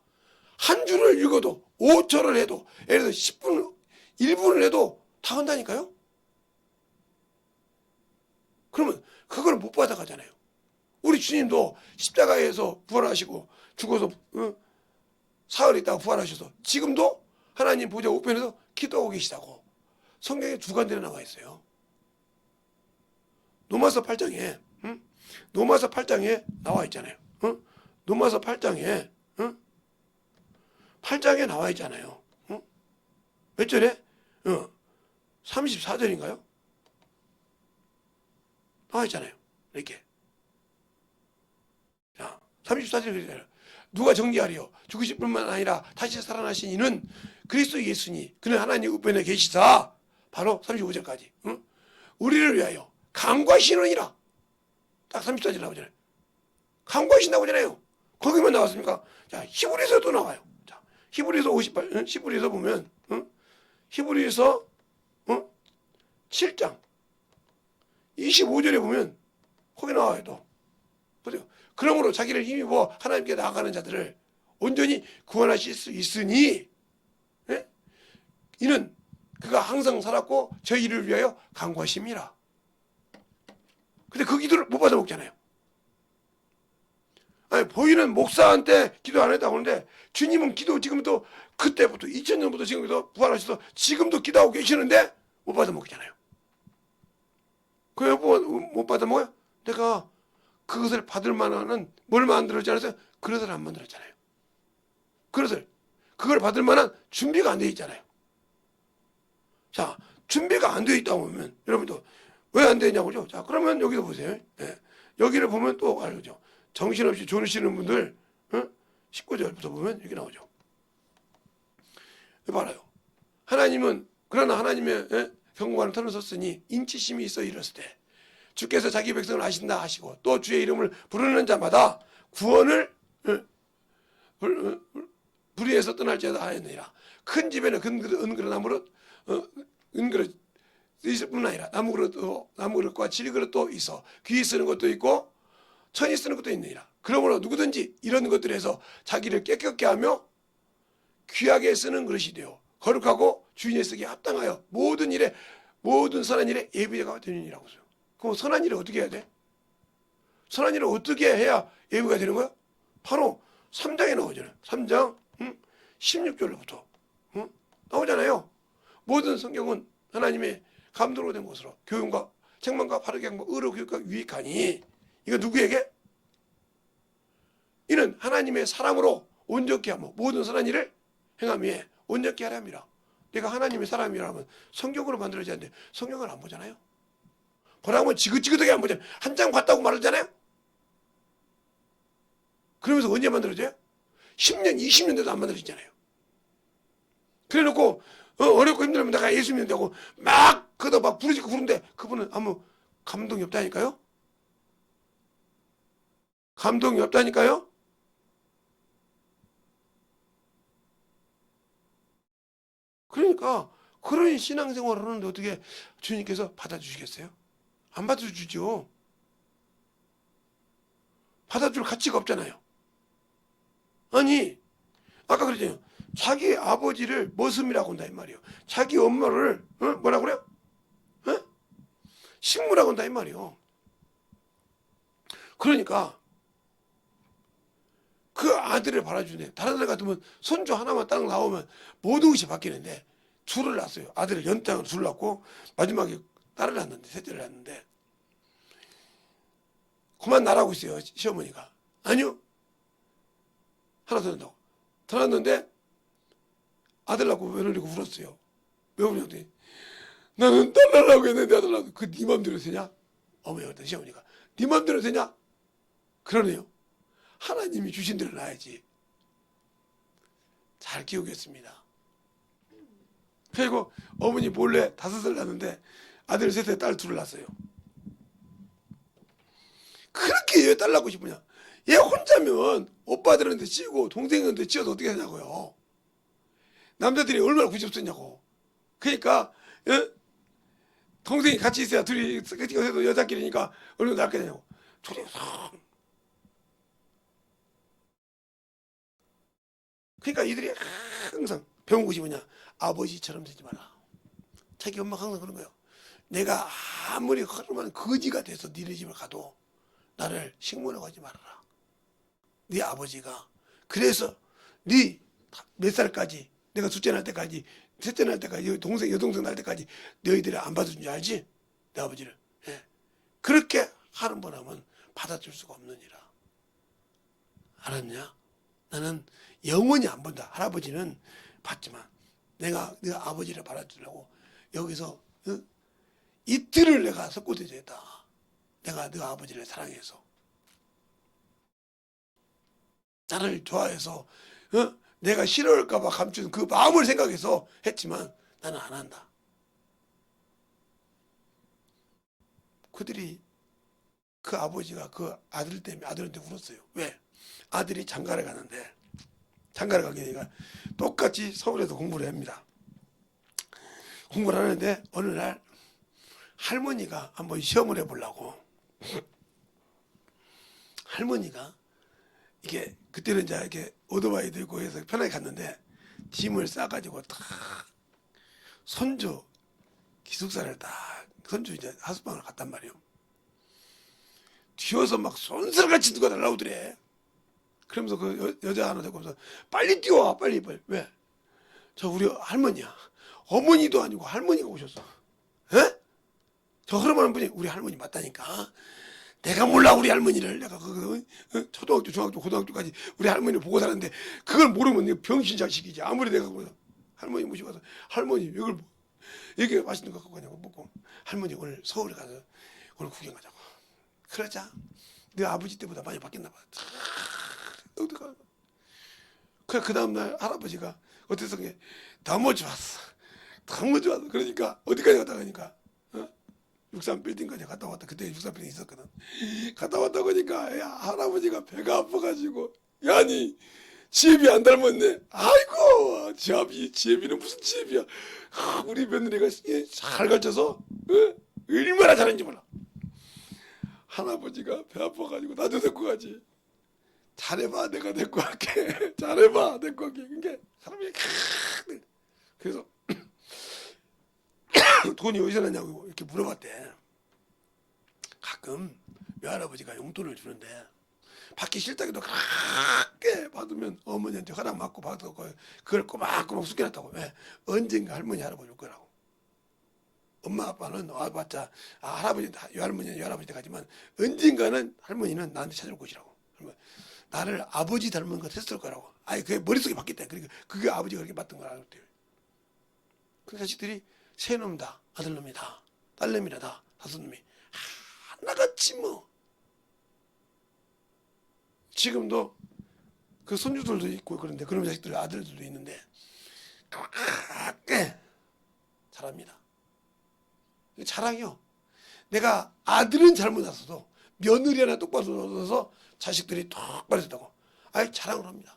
한 줄을 읽어도 5절을 해도 예를 들어 10분, 1분을 해도 다 한다니까요. 그러면 그걸 못 받아가잖아요. 우리 주님도 십자가에서 부활하시고 죽어서 사흘 있다가 부활하셔서 지금도 하나님 보좌 우편에서 기도하고 계시다고 성경에 두 군데나 나와 있어요. 로마서 8장에 로마서 8장에 나와 있잖아요. 로마서 8장에 8장에 나와 있잖아요. 몇 절에? 34절인가요? 나와 있잖아요. 이렇게. 자, 34절에 그러잖아요. 누가 정죄하리요? 죽으실 뿐만 아니라 다시 살아나신 이는 그리스도 예수니 그는 하나님 우편에 계시사. 바로 35절까지. 우리를 위하여 강구하시느니라. 딱 34절 나오잖아요. 강구하신다고 하잖아요. 거기만 나왔습니까? 자, 히브리서도 나와요. 자, 히브리서 58, 히브리서 보면, 히브리서 7장 25절에 보면 거기 나와요. 또 보세요. 그러므로 자기를 힘입어 하나님께 나아가는 자들을 온전히 구원하실 수 있으니 예? 이는 그가 항상 살았고 저희를 위하여 간구하심이라. 근데 그 기도를 못 받아 먹잖아요. 아니 보이는 목사한테 기도 안 했다고 하는데 주님은 기도 지금도 그때부터 2000년부터 지금부터 부활하셔서 지금도 기도하고 계시는데 못 받아 먹잖아요. 그 왜 못 받아 먹어요? 내가 그것을 받을 만한 뭘 만들었지 않았어요? 그릇을 안 만들었잖아요. 그릇을 그걸 받을 만한 준비가 안 되어 있잖아요. 자, 준비가 안 되어 있다고 보면 여러분도 왜 안 되냐고죠? 자, 그러면 여기도 보세요. 예. 여기를 보면 또 알죠. 정신없이 졸으시는 분들 19절부터 보면 여기 나오죠. 봐라요. 하나님은 그러나 하나님의 경고하는 턴을 섰으니 인치심이 있어 이랬을 때 주께서 자기 백성을 아신다 하시고 또 주의 이름을 부르는 자마다 구원을 불의에서 떠날지어다 하였느니라. 큰 집에는 은그릇 나무로 은그릇 있을 뿐 아니라 나무그릇과 질그릇도 있어 귀 쓰는 것도 있고 천이 쓰는 것도 있느니라. 그러므로 누구든지 이런 것들에서 자기를 깨끗게 하며 귀하게 쓰는 그릇이 되어 거룩하고 주인의 쓰기에 합당하여 모든 선한 일에 예비가 되느니라고 써요. 그럼 선한 일을 어떻게 해야 돼? 선한 일을 어떻게 해야 예비가 되는 거야? 바로 3장에 나오잖아요. 3장 16절부터 나오잖아요. 모든 성경은 하나님의 감동으로 된 것으로 교훈과 책망과 바르게 하고 의로 교육과 유익하니 이거 누구에게? 이는 하나님의 사람으로 온전케 하며 모든 선한 일을 행함이 온전케 하려 함이라. 내가 하나님의 사람이라면 성경으로 만들어져야 하는데 성경을 안 보잖아요. 보라면 지긋지긋하게 안 보잖아요. 한 장 봤다고 말하잖아요. 그러면서 언제 만들어져요? 10년, 20년 돼도 안 만들어지잖아요. 그래놓고 어렵고 힘들면 내가 예수 믿는다고 막 그러다 막 부르짖고 부르는데 그분은 아무 감동이 없다니까요. 감동이 없다니까요. 그러니까 그런 신앙생활을 하는데 어떻게 주님께서 받아주시겠어요? 안 받아주죠. 받아줄 가치가 없잖아요. 아니 아까 그랬잖아요. 자기 아버지를 머슴이라고 한다 이 말이에요. 자기 엄마를 뭐라고 그래요? 식물이라고 한다 이 말이에요. 그러니까 그 아들을 바라주네. 다른 애 같으면 손주 하나만 딱 나오면 모든 것이 바뀌는데 둘을 낳았어요. 아들을 연장으로 둘 낳고 마지막에 딸을 낳았는데 셋째를 낳았는데 그만 나라고 있어요. 시어머니가. 아니요. 하나 더 낳는다고. 더 낳았는데 아들 낳고 며느리고 울었어요. 왜 울었더니 나는 딸 낳으려고 했는데 아들 낳고 그 네 맘대로 되냐? 어머니가 시어머니가 네 맘대로 되냐? 그러네요. 하나님이 주신 대로 낳아야지. 잘 키우겠습니다. 그리고 어머니 몰래 5살 낳았는데 아들 셋에 딸 둘을 낳았어요. 그렇게 왜 딸 낳고 싶으냐? 얘 혼자면 오빠들한테 치고 동생한테 치어서 어떻게 하냐고요. 남자들이 얼마나 구집쓰냐고. 그러니까 동생이 같이 있어야 둘이 스케치가 여자끼리니까 얼마나 낫게 되냐고. 둘이 그러니까 이들이 항상 배운 것이 뭐냐? 아버지처럼 되지 마라. 자기 엄마가 항상 그런 거예요. 내가 아무리 허름한 거지가 돼서 니네 집을 가도 나를 식모라고 하지 말아라. 네 아버지가 그래서 네 몇 살까지 내가 둘째 날 때까지 셋째 날 때까지 여동생 날 때까지 너희들이 안 받아준 줄 알지? 내 아버지를. 예. 그렇게 하는 분하면 받아줄 수가 없느니라. 알았냐? 나는 영원히 안 본다. 할아버지는 봤지만 내가 네 아버지를 받아주려고 여기서 이틀을 내가 석고대죄했다. 내가 네 아버지를 사랑해서 나를 좋아해서 내가 싫어할까 봐 감춘 그 마음을 생각해서 했지만 나는 안 한다. 그들이 그 아버지가 그 아들 때문에 아들한테 울었어요. 왜? 아들이 장가를 가는데 장가를 가게 되니까 똑같이 서울에서 공부를 합니다. 공부를 하는데 어느 날 할머니가 한번 시험을 해보려고 할머니가 이게 그때는 이제 이렇게 오토바이도 있고 해서 편하게 갔는데 짐을 싸가지고 딱 손주 기숙사를 딱 손주 이제 하숙방을 갔단 말이에요. 튀어서 막 손살같이 누가 날라오더래. 그러면서 그 여자 하나 데리고 오면서 빨리 뛰어와 빨리. 왜? 저 우리 할머니야. 어머니도 아니고 할머니가 오셨어. 에? 저 흐름하는 분이 우리 할머니 맞다니까. 내가 몰라 우리 할머니를. 내가 초등학교 중학교 고등학교까지 우리 할머니를 보고 살았는데 그걸 모르면 이거 병신 자식이지. 아무리 내가 할머니 모시고 가서 할머니 이걸 이렇게 맛있는 거 갖고 가냐고 먹고 할머니 오늘 서울에 가서 오늘 구경 가자고. 그러자 네 아버지 때보다 많이 바뀌었나 봐. 그래 그 다음날 할아버지가 어땠어? 너무 좋았어. 너무 좋았어. 그러니까 어디까지 갔다 가니까 63 빌딩까지 갔다 왔다. 그때 63 빌딩 있었거든. 갔다 왔다 보니까 야 할아버지가 배가 아파가지고 야니 지혜비 안 닮았네. 아이고 지혜비는 무슨 지혜비야. 우리 며느리가 잘 가르쳐서 얼마나 잘하는지 몰라. 할아버지가 배 아파가지고 나도 데리고 가지. 잘해봐 내가 데리고 갈게. 잘해봐 데리고 갈게. 그게 할아버지 그래서 돈이 어디서 났냐고 이렇게 물어봤대. 가끔 외할아버지가 용돈을 주는데 받기 싫다 해도 그렇게 받으면 어머니한테 허락 받고 받고 그걸 꼬박꼬박 숨겨놨다고. 왜? 언젠가 할머니 할아버지 올 거라고. 엄마 아빠는 와봤자 할아버지 외할머니는 외할아버지 가지만 언젠가는 할머니는 나한테 찾아올 것이라고. 나를 아버지 닮은 것 했을 거라고. 아니 그게 머릿속에 박혔다. 그러니까 그게 아버지가 그렇게 봤던 걸 알았대요. 그 자식들이 세 놈 다 아들놈이 다 딸내미라 다 다섯 놈이 하나같이 뭐 지금도 그 손주들도 있고 그런데 그런 자식들 아들들도 있는데 그렇게 잘합니다. 자랑이요. 내가 아들은 잘못 났어도 며느리 하나 똑바로 얻어서 자식들이 똑바로 했다고 아예 자랑을 합니다.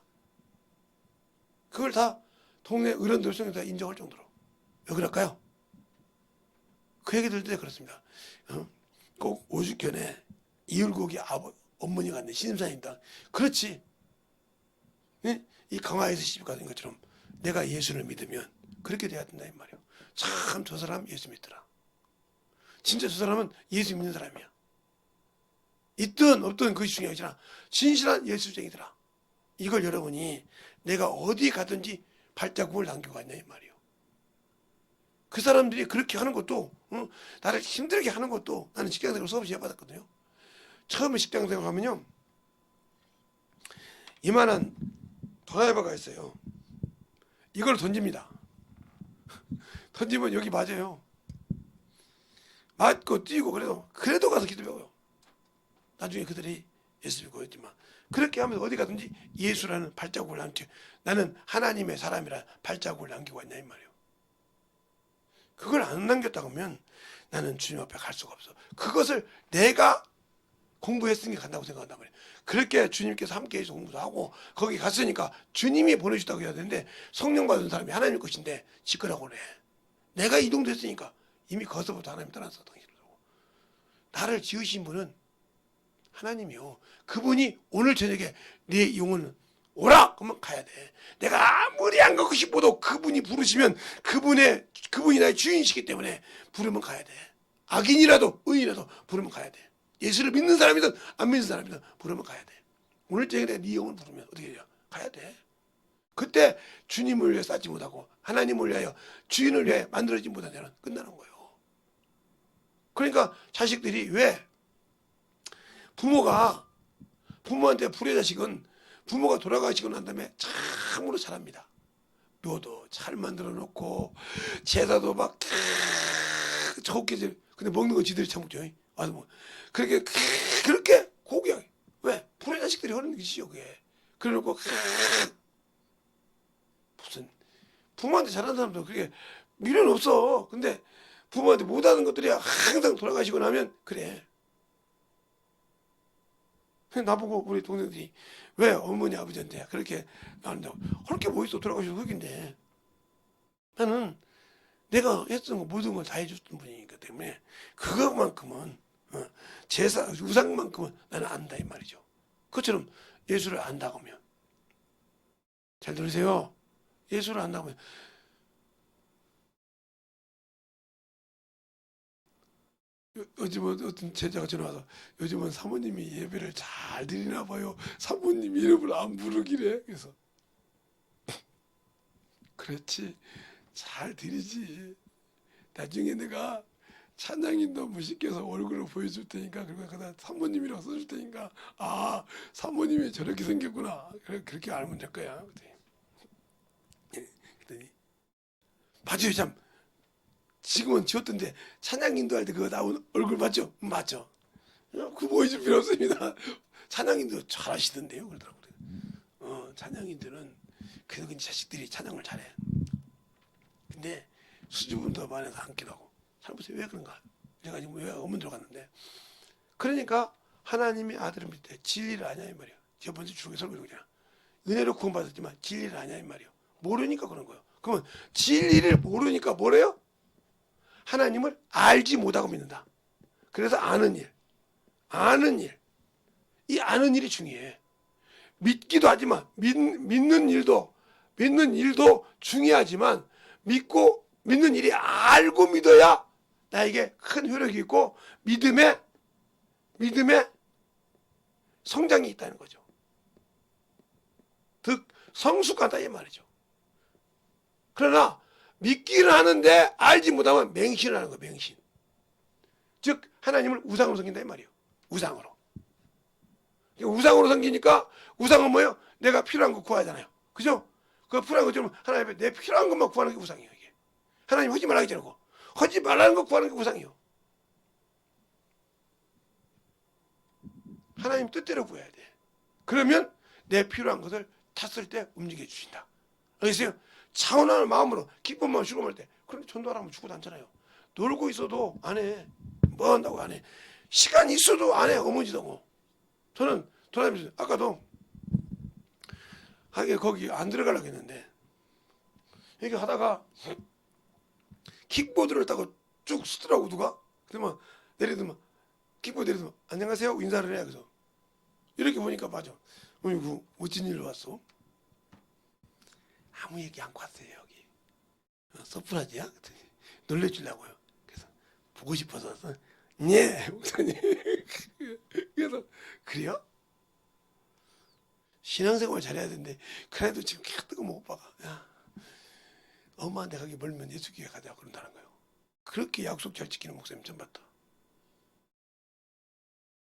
그걸 다 동네 어른들 속에 다 인정할 정도로. 왜 그럴까요? 그 얘기 들을 때 그렇습니다. 꼭 오죽견에 이을곡이 어머니가 내 신임사입니다. 그렇지. 이 강화에서 시집가는 것처럼 내가 예수를 믿으면 그렇게 돼야 된다 이 말이에요. 참 저 사람 예수 믿더라. 진짜 저 사람은 예수 믿는 사람이야. 있든 없든 그것이 중요하지 않아. 진실한 예수쟁이더라. 이걸 여러분이 내가 어디 가든지 발자국을 남기고 갔냐 이 말이에요. 그 사람들이 그렇게 하는 것도 나를 힘들게 하는 것도 나는 직장생활 수없이 해받았거든요. 처음에 직장생활 하면요 이만한 드라이버가 있어요. 이걸 던집니다. 던지면 여기 맞아요. 맞고 뛰고 그래도 가서 기도 배워요. 나중에 그들이 예수 믿고 했지만 그렇게 하면서 어디 가든지 예수라는 발자국을 남겨. 나는 하나님의 사람이라 발자국을 남기고 왔냐 이 말이에요. 그걸 안 남겼다고 하면 나는 주님 앞에 갈 수가 없어. 그것을 내가 공부했으니까 간다고 생각한단 말이에요. 그렇게 주님께서 함께해서 공부도 하고 거기 갔으니까 주님이 보내주다고 해야 되는데 성령 받은 사람이 하나님 것인데 지끄라고 그래. 내가 이동됐으니까 이미 거기서부터 하나님 떠났어. 나를 지으신 분은 하나님이요. 그분이 오늘 저녁에 네 영혼은 오라! 그러면 가야 돼. 내가 아무리 안 가고 싶어도 그분이 부르시면 그분이 나의 주인이시기 때문에 부르면 가야 돼. 악인이라도 의인이라도 부르면 가야 돼. 예수를 믿는 사람이든 안 믿는 사람이든 부르면 가야 돼. 오늘 저녁에 네 영혼을 부르면 어떻게 해야 가야 돼. 그때 주님을 위해 쌓지 못하고 하나님을 위하여 주인을 위해 만들어지지 못한 자는 끝나는 거예요. 그러니까 자식들이 왜 부모한테 불효자식은 부모가 돌아가시고 난 다음에 참으로 잘합니다. 묘도 잘 만들어 놓고 제사도 막 좋게 근데 먹는 거 지들이 처먹죠. 와서 뭐 그렇게 고귀하게 왜 불효자식들이 하는 것이죠 그게. 그래놓고 무슨 부모한테 잘하는 사람도 그게 미련 없어. 근데 부모한테 못하는 것들이 항상 돌아가시고 나면 그래. 나보고 우리 동생들이 왜 어머니 아버지한테 그렇게 나한다고 그렇게 뭐 있어 돌아가셔서 흑인데 나는 내가 했던 거 모든 걸 다 해줬던 분이기 때문에 그것만큼은 제사 우상만큼은 나는 안다 이 말이죠. 그것처럼 예수를 안다고 하면 잘 들으세요. 예수를 안다고 하면 요즘은 어떤 제자가 전화와서 요즘은 사모님이 예배를 잘 드리나 봐요. 사모님 이름을 안 부르기래. 그래서 그렇지, 잘 드리지. 나중에 내가 찬양인도 무식해서 얼굴을 보여줄 테니까, 그리고 그다 사모님이라고 써줄 테니까, 아, 사모님이 저렇게 생겼구나. 그래, 그렇게 알면 될 거야. 그랬더니 맞아요, 참. 지금은 지웠던데 찬양인도 할 때 그거 나온 얼굴 맞죠? 맞죠? 그 보여줄 필요 없습니다. 찬양인도 잘하시던데요, 그러더라고요. 찬양인들은 그래도 그 자식들이 찬양을 잘해. 근데 수줍음도 많아서 안기도 하고. 잘 보세요, 왜 그런가? 제가 지금 왜 어문 들어갔는데, 그러니까 하나님의 아들을 믿을 때 진리를 아냐 이 말이에요. 저번주 주에 설교를 그냥 은혜로 구원받았지만 진리를 아냐 이 말이에요. 모르니까 그런 거예요. 그러면 진리를 모르니까 뭐래요? 하나님을 알지 못하고 믿는다. 그래서 아는 일, 아는 일, 이 아는 일이 중요해. 믿기도 하지만 믿는 일도 중요하지만 믿는 일이 알고 믿어야 나에게 큰 효력이 있고 믿음의 성장이 있다는 거죠. 즉 성숙하다 이 말이죠. 그러나 믿기는 하는데 알지 못하면 맹신을 하는 거예요. 맹신. 즉 하나님을 우상으로 섬긴다 이 말이에요. 우상으로. 우상으로 섬기니까 우상은 뭐예요? 내가 필요한 거 구하잖아요. 그죠? 그 필요한 것처럼 하나님 앞에 내 필요한 것만 구하는 게 우상이에요. 이게. 하나님 하지 말라고 했잖아요. 하지 말라는 거 구하는 게 우상이에요. 하나님 뜻대로 구해야 돼. 그러면 내 필요한 것을 탔을 때 움직여 주신다. 알겠어요? 차원하는 마음으로 기쁜 마음 죽음할 때. 그런데 전도하라면 죽어도 않잖아요. 놀고 있어도 안 해. 뭐 한다고 안 해. 시간이 있어도 안 해. 어머니도. 저는 돌아다니면서 아까도 하게 거기 안 들어가려고 했는데 이렇게 하다가 킥보드를 타고 쭉 쓰더라고 누가. 그러면 내리더만 킥보드 내리더만 안녕하세요 인사를 해야. 그래서 이렇게 보니까 맞아. 어이구 멋진 일로 왔어. 아무 얘기 않고 왔어요 여기. 서프라이즈야? 놀래주려고요. 그래서 보고 싶어서 왔어. 예 목사님. 그래서 그래요? 신앙생활 잘해야 되는데 그래도 지금 뜨거운 오빠가 야 엄마한테 가기 멀면 예수교회 가자 그런다는 거예요. 그렇게 약속 잘 지키는 목사님 처음 봤다.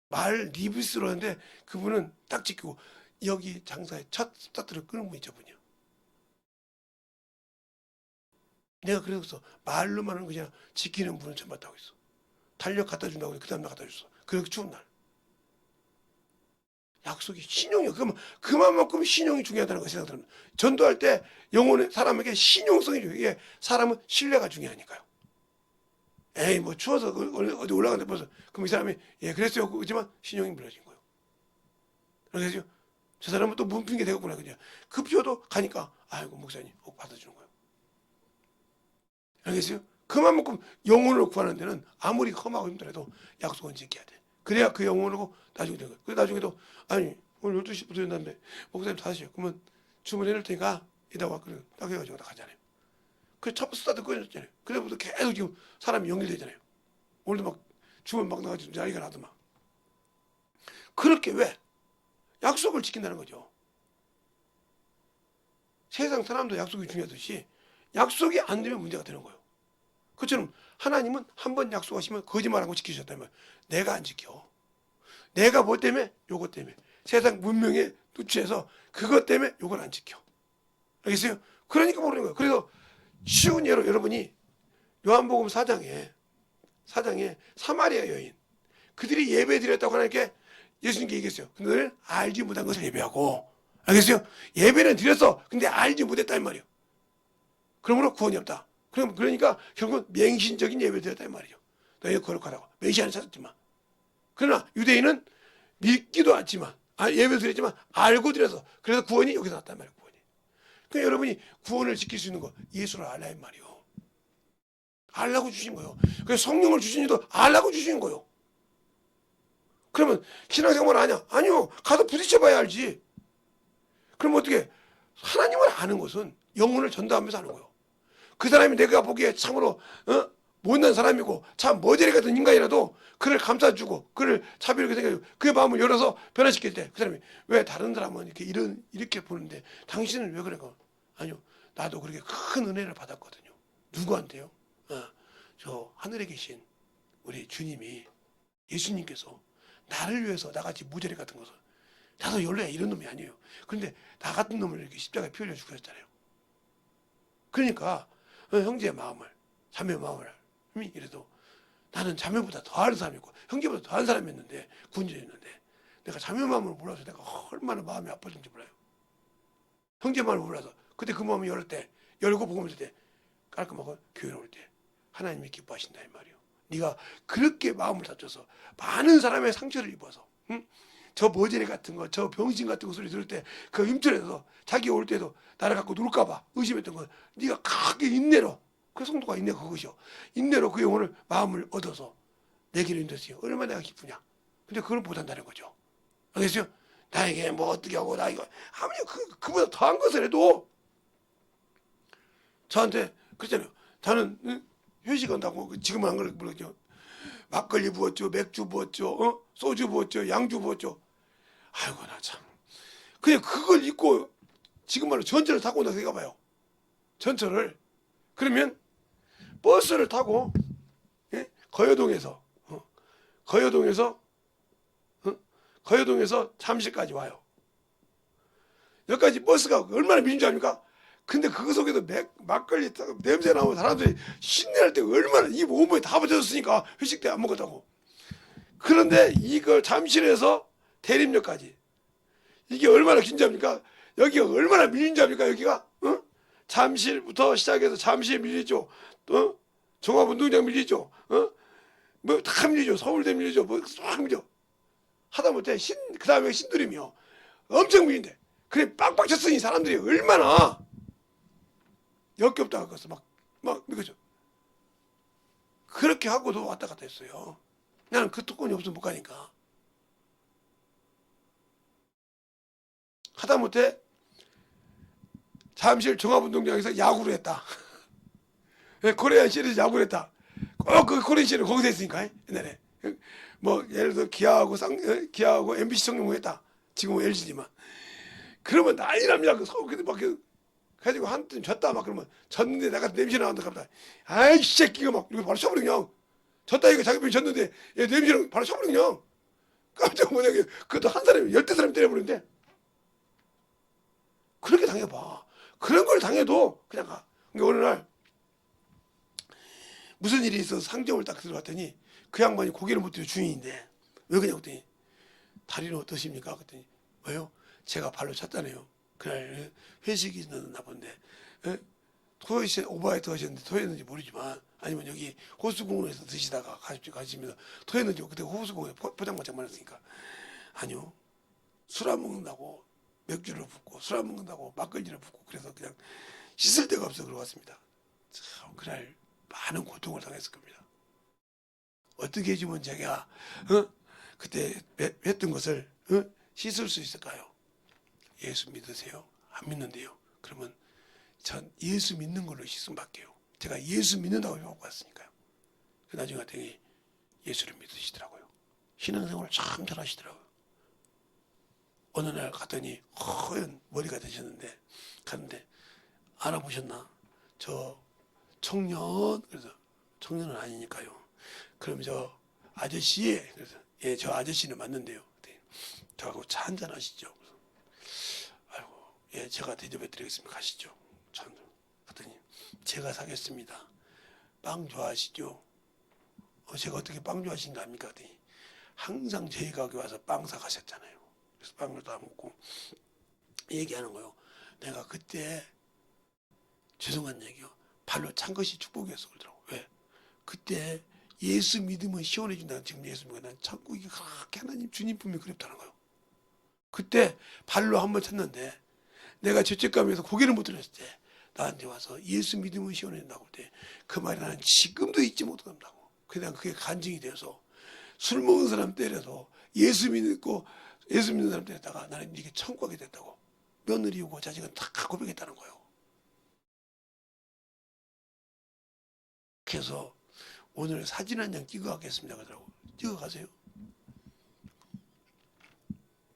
말 리뷰스로 하는데 그분은 딱 지키고 여기 장사의 첫 스타트를 끄는 분이 저분이야. 내가 그래서 말로만 하는 거냐 지키는 분은 처음 봤다고 했어. 달력 갖다 준다고 그 다음날 갖다 줬어. 그렇게 추운 날. 약속이 신용이요. 그러면 그만큼 신용이 중요하다는 거예요. 세상 사람은. 전도할 때 영혼의 사람에게 신용성이 중요해요. 이게 사람은 신뢰가 중요하니까요. 에이 뭐 추워서 어디 올라가는데 벌써 그럼 이 사람이 예 그랬어요. 그렇지만 신용이 무너진 거예요. 그래서 저 사람은 또 문핑계 되겠구나 그냥 급조도 가니까 아이고 목사님 꼭 받아주는 거예요. 알겠어요? 그만큼 영혼을 구하는 데는 아무리 험하고 힘들어도 약속은 지켜야 돼. 그래야 그 영혼으로 나중에 되는 거예요. 그래 나중에도 아니 오늘 12시부터 된다는데 목사님 5시요. 그러면 주문해 놓을 테니까 이따 와. 그래 딱 해가지고 나 가잖아요. 그래 첫 스타트 꺼졌잖아요. 그래부터 계속 지금 사람이 연결되잖아요. 오늘도 막 주문 막 나가지고 난리가 나더만. 그렇게 왜? 약속을 지킨다는 거죠. 세상 사람도 약속이 중요하듯이 약속이 안 되면 문제가 되는 거예요. 그처럼 하나님은 한 번 약속하시면 거짓말하고 지키셨단 말이에요. 내가 안 지켜. 내가 뭐 때문에? 요것 때문에. 세상 문명에 누추해서 그것 때문에 요걸 안 지켜. 알겠어요? 그러니까 모르는 거예요. 그래서 쉬운 예로 여러분이 요한복음 4장에 사마리아 여인 그들이 예배 드렸다고 하나님께 예수님께 얘기했어요. 그들은 알지 못한 것을 예배하고 알겠어요? 예배는 드렸어. 근데 알지 못했단 말이에요. 그러므로 구원이 없다. 그러니까 결국은 맹신적인 예배를 드렸단 말이죠. 너희가 거룩하다고 메시아는 찾았지만 그러나 유대인은 믿기도 않지만 예배를 드렸지만 알고 드려서 그래서 구원이 여기서 났단 말이에요. 구원이. 그러니까 여러분이 구원을 지킬 수 있는 거 예수를 알라는 말이요. 알라고 주신 거예요. 그래서 성령을 주신 이도 알라고 주신 거예요. 그러면 신앙생활 아니야? 아니요. 가서 부딪혀봐야 알지. 그럼 어떻게? 하나님을 아는 것은 영혼을 전도하면서 하는 거예요. 그 사람이 내가 보기에 참으로 못난 사람이고 참 머저리 같은 인간이라도 그를 감싸주고 그를 차별하게 생각하고 그의 마음을 열어서 변화시킬 때 그 사람이 왜 다른 사람은 이렇게 보는데 당신은 왜 그래가? 아니요, 나도 그렇게 큰 은혜를 받았거든요. 누구한테요? 저 하늘에 계신 우리 주님이, 예수님께서 나를 위해서 나같이 무저리 같은 것을, 나도 원래 이런 놈이 아니에요. 그런데 나 같은 놈을 이렇게 십자가에 피 흘려 죽였잖아요. 그러니까 형제의 마음을, 자매의 마음을 이래도 나는 자매보다 더한 사람이고 형제보다 더한 사람이었는데, 군인이었는데 내가 자매 마음을 몰라서 내가 얼마나 마음이 아팠는지 몰라요. 형제 마음을 몰라서 그때 그 마음을 열고 복음을 때 깔끔하고 교회에 올 때 하나님이 기뻐하신다 이 말이에요. 네가 그렇게 마음을 다쳐서 많은 사람의 상처를 입어서, 응? 저 머저리 같은 거, 저 병신 같은 거 소리 들을 때 그 임철에서 자기 올 때도 나를 갖고 놀까봐 의심했던 거, 네가 크게 인내로, 그 성도가 인내가 그것이요, 인내로 그 영혼을 마음을 얻어서 내 길을 인도했어요. 얼마나 내가 기쁘냐. 근데 그걸 못한다는 거죠. 알겠어요? 나에게 뭐 어떻게 하고 나 이거 아무리 그보다 더한 것을 해도 저한테 그랬잖아요. 저는 회식한다고 지금 안 그러죠. 막걸리 부었죠, 맥주 부었죠, 소주 부었죠, 양주 부었죠. 아이고 나 참. 그냥 그걸 입고 지금 말로 전철을 타고 온다 생각해봐요. 전철을. 그러면 버스를 타고, 예? 거여동에서 잠실까지 와요. 여기까지 버스가 얼마나 밀린 줄 압니까? 근데 그거 속에서 막걸리 냄새 나오고 사람들이 신내할 때 얼마나 이 온몸에 다 붙어졌으니까 회식 때 안 먹었다고. 그런데 이걸 잠실에서 대림역까지, 이게 얼마나 긴장합니까? 여기가 얼마나 밀린 줄 압니까? 여기가 잠실부터 시작해서 잠시에 밀리죠. 종합운동장 밀리죠. 뭐 다 밀리죠. 서울대 밀리죠. 뭐 쫙 밀려. 하다못해 그 다음에 신도림이요. 엄청 밀린대. 그래 빡빡 쳤으니 사람들이 얼마나 역겹다 그랬어. 막 그죠. 그렇게 하고도 왔다 갔다 했어요. 나는 그 특권이 없으면 못 가니까. 하다못해 잠실 종합운동장에서 야구를 했다. 코리안 시리즈 야구를 했다. 꼭 그 코리안 시리즈 거기서 했으니까 옛날에. 뭐 예를 들어 기아하고 MBC 청룡 했다. 지금은 LG지만. 그러면 난리 납니다. 근데 막 가지고 한팀 졌다 막 그러면, 졌는데 내가 냄새 나온다 갑니다. 아이 새끼가 막 이거 바로 쳐버려 그냥. 졌다 이거 자기 편이 졌는데 얘 냄새 바로 쳐버려 그냥. 깜짝 놀라게. 그것도 한 사람이 10대 사람 때려버리는데. 그렇게 당해봐. 그런 걸 당해도 그냥 가. 그러니까 어느 날 무슨 일이 있어서 상점을 딱 들어갔더니 그 양반이 고개를 못 들어 주인인데 왜 그냥 그랬더니 다리는 어떠십니까? 그랬더니 왜요? 제가 발로 찼다네요. 그날 회식이 있었나 본데 토요일 오버나이트 하셨는데 토했는지 모르지만, 아니면 여기 호수공원에서 드시다가 가시면서 토했는지, 그때 호수공원에 포장마차만 했으니까. 아니요, 술 안 먹는다고 맥주를 붓고 술 안 먹는다고 막걸리를 붓고 그래서 그냥 씻을 데가 없어 그러고 왔습니다. 참 그날 많은 고통을 당했을 겁니다. 어떻게 해주면 제가 그때 했던 것을 씻을 수 있을까요? 예수 믿으세요? 안 믿는데요? 그러면 전 예수 믿는 걸로 씻음 받게요. 제가 예수 믿는다고 해갖고 왔으니까요. 나중에 갔더니 예수를 믿으시더라고요. 신앙생활을 참 잘하시더라고요. 어느 날 갔더니 허연 머리가 되셨는데, 갔는데 알아보셨나? 저 청년. 그래서 청년은 아니니까요. 그럼 저 아저씨. 그래서 예, 저 아저씨는 맞는데요. 저하고 차 한잔 하시죠. 아이고, 예, 제가 대접해 드리겠습니다. 가시죠. 참. 그랬더니 제가 사겠습니다. 빵 좋아하시죠? 제가 어떻게 빵 좋아하신가 합니까? 그랬더니 항상 저희 가게 와서 빵 사가셨잖아요. 그래서 빵을 다 먹고 얘기하는 거요. 내가 그때 죄송한 얘기요. 발로 찬 것이 축복이었어 그러더라고. 왜? 그때 예수 믿으면 시원해진다는, 지금 예수 믿으면 난 천국이 그렇게 하나님 주님 품이 그립다는 거예요. 그때 발로 한번 찼는데 내가 죄책감에서 고개를 못 들었을 때 나한테 와서 예수 믿으면 시원해진다고 할 때 그 말이 나는 지금도 잊지 못한다고. 그냥 그게 간증이 되어서 술 먹은 사람 때려서 예수 믿는 사람 때렸다가 나는 이게 천국 가게 됐다고 며느리 오고 자식은 다 고백했다는 거예요. 그래서 오늘 사진 한 장 찍어 가겠습니다 그러더라고. 찍어 가세요.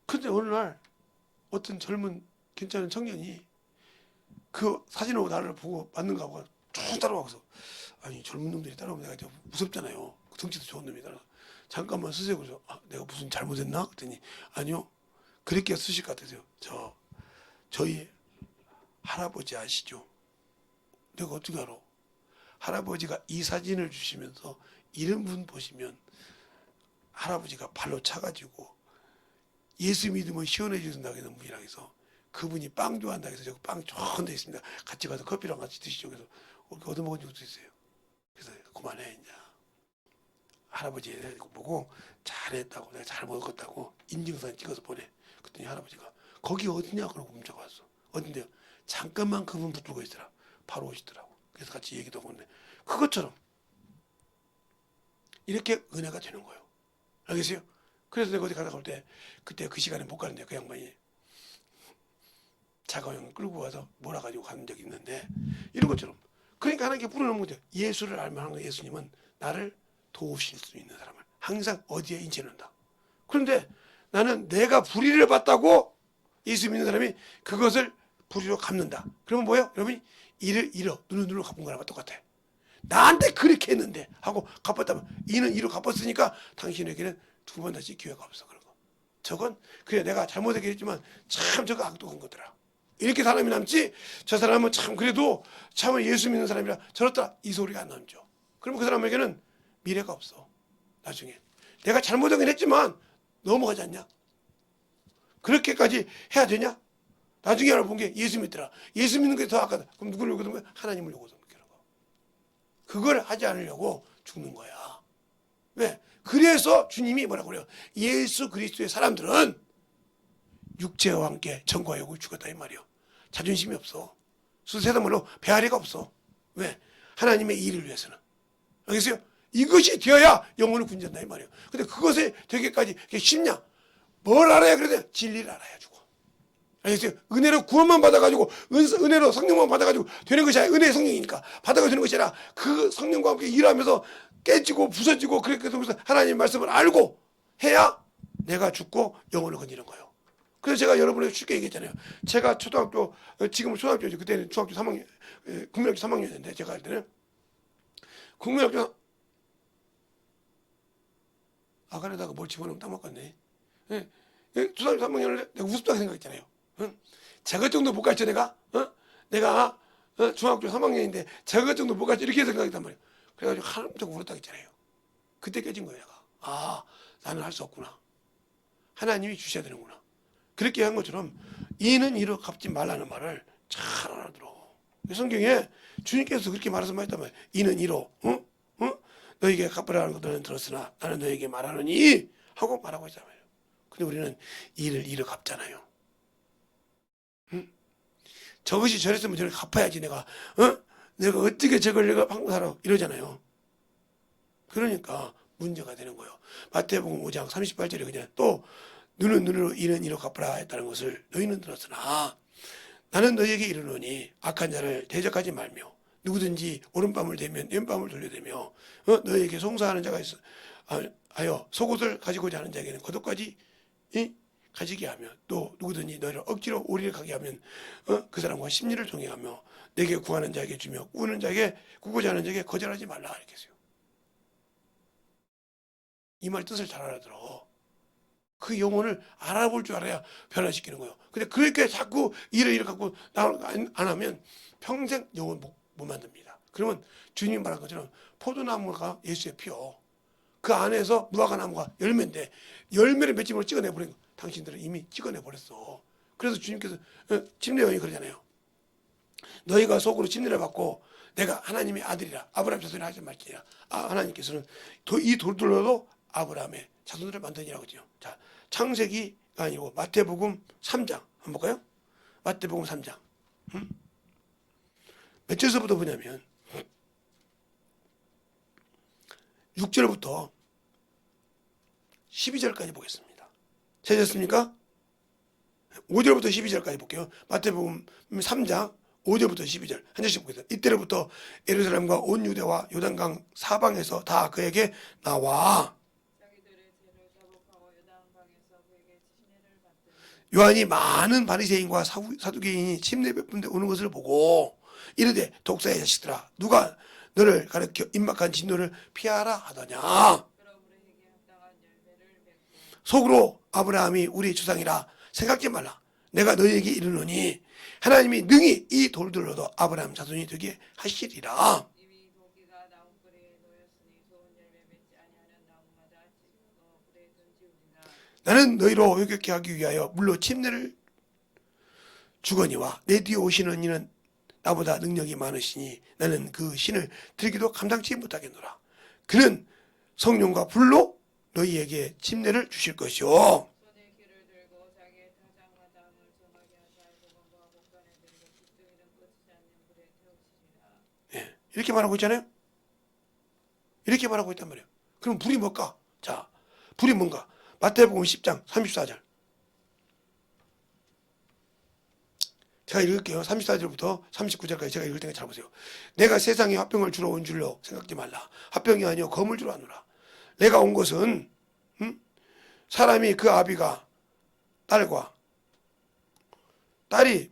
근데 어느 날 어떤 젊은 괜찮은 청년이 그 사진으로 나를 보고 맞는가 보고 쭉 따라와서, 아니 젊은 놈들이 따라오면 내가 무섭잖아요. 덩치도 좋은 놈이 따라. 잠깐만 쓰세요. 그래서 내가 무슨 잘못했나? 그랬더니 아니요. 그렇게 쓰실 것 같아서요. 저희 할아버지 아시죠? 내가 어떻게 알아? 할아버지가 이 사진을 주시면서 이런 분 보시면 할아버지가 발로 차가지고 예수 믿으면 시원해진다고 하는 분이라 해서 그분이 빵 좋아한다고 해서 저기 빵 좋은 데 있습니다. 같이 가서 커피랑 같이 드시죠. 그래서 얻어먹은 적도 있어요. 그래서 그만해 이제. 할아버지 보고 잘했다고, 내가 잘 먹었다고 인증사진 찍어서 보내. 그랬더니 할아버지가 거기 어디냐 그러고 문자가 왔어. 어딘데요? 잠깐만 그분 붙들고 있더라. 바로 오시더라고. 그래서 같이 얘기도 하고 있는데 그것처럼 이렇게 은혜가 되는 거예요. 알겠어요? 그래서 내가 어디 가다가 올 때 그때 그 시간에 못 가는데 그 양반이 자가용 끌고 와서 몰아가지고 가는 적이 있는데 이런 것처럼 그러니까 하나님께 부르는 거죠. 예수를 알만한 거 예수님은 나를 도우실 수 있는 사람을 항상 어디에 인치는다. 그런데 나는 내가 불의를 봤다고 예수 믿는 사람이 그것을 불의로 갚는다. 그러면 뭐예요? 여러분이 이를 잃어 눈을 눈으로 갚은 거랑 똑같아. 나한테 그렇게 했는데 하고 갚았다면 이는 이로 갚았으니까 당신에게는 두 번 다시 기회가 없어. 그런 거. 저건 그래 내가 잘못하긴 했지만 참 저거 악독한 거더라. 이렇게 사람이 남지 저 사람은 참 그래도 참 예수 믿는 사람이라 저렇다 이 소리가 안 남죠. 그러면 그 사람에게는 미래가 없어. 나중에 내가 잘못하긴 했지만 넘어가지 않냐? 그렇게까지 해야 되냐? 나중에 알아본 게 예수 믿더라. 예수 믿는 게 더 악하다. 그럼 누구를 요구하는 거야? 하나님을 요구하는 거야. 그걸 하지 않으려고 죽는 거야. 왜? 그래서 주님이 뭐라고 그래요? 예수 그리스도의 사람들은 육체와 함께 정과 욕을 죽었다 이 말이요. 자존심이 없어. 수세다말로 배아리가 없어. 왜? 하나님의 일을 위해서는. 알겠어요? 이것이 되어야 영혼을 군진한다 이 말이에요. 근데 그것에 되기까지 쉽냐? 뭘 알아야 그래? 진리를 알아야 주고. 알겠어요? 은혜로 구원만 받아가지고 은혜로 성령만 받아가지고 되는 것이 아니라 은혜의 성령이니까 받아가 되는 것이 아니라 그 성령과 함께 일하면서 깨지고 부서지고 그렇게 되면서 하나님의 말씀을 알고 해야 내가 죽고 영혼을 건지는 거예요. 그래서 제가 여러분에게 쉽게 얘기했잖아요. 제가 지금은 초등학교죠. 그때는 중학교 3학년, 국민학교 3학년이었는데 제가 할 때는 국민학교 아가에다가 뭘 집어넣으면 딱 먹겠네. 초등학교 3학년을 내가 우습다고 생각했잖아요. 응? 저것 정도 못 갔죠 내가? 내가 중학교 3학년인데 저것 정도 못 갔죠 이렇게 생각했단 말이에요. 그래가지고 한참 울었다 했잖아요. 그때 깨진 거예요 내가. 나는 할 수 없구나. 하나님이 주셔야 되는구나. 그렇게 한 것처럼 이는 이로 갚지 말라는 말을 잘 알아들어. 성경에 주님께서 그렇게 말해서 했단 말이에요. 이는 이로 너에게 갚으라는 것 너는 들었으나 나는 너에게 말하노니 하고 말하고 있단 말이에요. 근데 우리는 이를 이로 갚잖아요. 저것이 저랬으면 저를 갚아야지 내가 내가 어떻게 저걸 내가 방사로 이러잖아요. 그러니까 문제가 되는 거예요. 마태복음 5장 38절에 그냥 또 눈은 눈으로 이는 이로 갚으라 했다는 것을 너희는 들었으나 나는 너희에게 이르노니 악한 자를 대적하지 말며 누구든지 오른밤을 대면 왼밤을 돌려대며 너희에게 송사하는 자가 있어 하여 속옷을 가지고자 하는 자에게는 겉옷까지 가지게 하며 또 누구든지 너희를 억지로 오리를 가게 하면 그 사람과 심리를 동행하며 내게 구하는 자에게 주며 구하는 자에게 구고자 하는 자에게 거절하지 말라 이렇게 했어요. 이 말 뜻을 잘 알아들어. 그 영혼을 알아볼 줄 알아야 변화시키는 거예요. 근데 그렇게 자꾸 이래 갖고 안 하면 평생 영혼 못 만듭니다. 그러면 주님 말한 것처럼 포도나무가 예수의 피요. 그 안에서 무화과 나무가 열매인데 열매를 맺힘으로 찍어내버린 거. 당신들은 이미 찍어내버렸어. 그래서 주님께서 침례요한이 그러잖아요. 너희가 속으로 침례를 받고 내가 하나님의 아들이라 아브라함 자손이라 하지 말지니라. 하나님께서는 이 돌들로도 아브라함의 자손들을 만드니라고 하죠. 자, 창세기가 아니고 마태복음 3장 한번 볼까요? 마태복음 3장 몇 절서부터 보냐면 6절부터 12절까지 보겠습니다. 찾으셨습니까? 5절부터 12절까지 볼게요. 마태복음 3장 5절부터 12절 한 절씩 보겠습니다. 이때로부터 예루살렘과 온 유대와 요단강 사방에서 다 그에게 나와 자기들의 죄를 자복하고 요단강에서 그에게 침례를 받더니 요한이 많은 바리새인과 사두개인이 침례 베푼데 오는 것을 보고 이르되 독사의 자식들아 누가 너를 가르쳐 임박한 진노를 피하라 하더냐. 그러므로 해게 합당한 열매를 맺고 속으로 아브라함이 우리 조상이라 생각지 말라. 내가 너희에게 이르노니 하나님이 능히 이 돌들로도 아브라함 자손이 되게 하시리라. 이미 도끼가 나무뿌리에 놓였으니 좋은 열매 맺지 아니하는 나무마다 찢어 불에 던지우리라. 나는 너희로 회개케 하기 위하여 물로 침례를 주거니와 내 뒤에 오시는 이는 나보다 능력이 많으시니 나는 그 신을 들기도 감당치 못하겠노라. 그는 성령과 불로 너희에게 침례를 주실 것이요. 손에 길을 들고 자기의 타작과 담을 정하게 하사 고관과 복간에 들고 빗등이는 꺼지지 않는 불에 태우시리라. 예, 이렇게 말하고 있잖아요. 이렇게 말하고 있단 말이에요. 그럼 불이 뭘까? 자, 불이 뭔가? 마태복음 10장 34절. 제가 읽을게요. 34절부터 39절까지 제가 읽을 테니까 잘 보세요. 내가 세상에 화평을 주러 온 줄로 생각지 말라. 화평이 아니요 검을 주러 왔노라. 내가 온 것은 사람이 그 아비가 딸과 딸이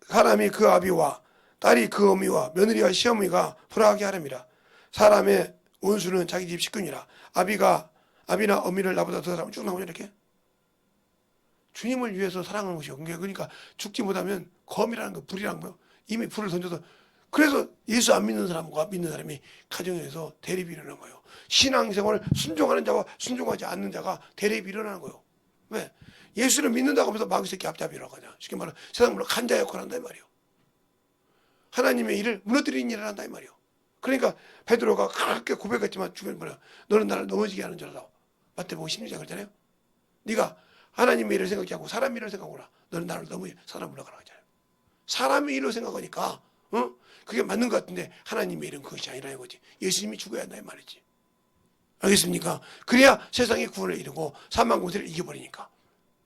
사람이 그 아비와 딸이 그 어미와 며느리와 시어머니가 불화하게 하렵니다. 사람의 원수는 자기 집 식구니라. 아비나 어미를 나보다 더 사랑하면 쭉 나오냐 이렇게. 주님을 위해서 사랑하는 것이요. 그러니까 죽지 못하면 검이라는 거, 불이라는 거 이미 불을 던져서 그래서 예수 안 믿는 사람과 믿는 사람이 가정에서 대립이 일어나는 거예요. 신앙생활을 순종하는 자와 순종하지 않는 자가 대립이 일어나는 거예요. 왜? 예수를 믿는다고 하면서 마귀새끼 앞잡이라고 하냐. 쉽게 말하면 세상으로 간자 역할을 한다 이 말이에요. 하나님의 일을 무너뜨리는 일을 한다 이 말이에요. 그러니까 베드로가 그렇게 고백했지만 주변에 뭐냐. 너는 나를 넘어지게 하는 줄알아. 마태복음 16장 그랬잖아요. 네가 하나님의 일을 생각지 않고 사람의 일을 생각하구나. 너는 나를 넘어지 사람을 나가라 하잖아요. 사람의 일을 생각하니까 그게 맞는 것 같은데 하나님의 일은 그것이 아니라는 거지. 예수님이 죽어야 한다 이 말이지. 알겠습니까? 그래야 세상의 구원을 이루고 사망 권세를 이겨버리니까.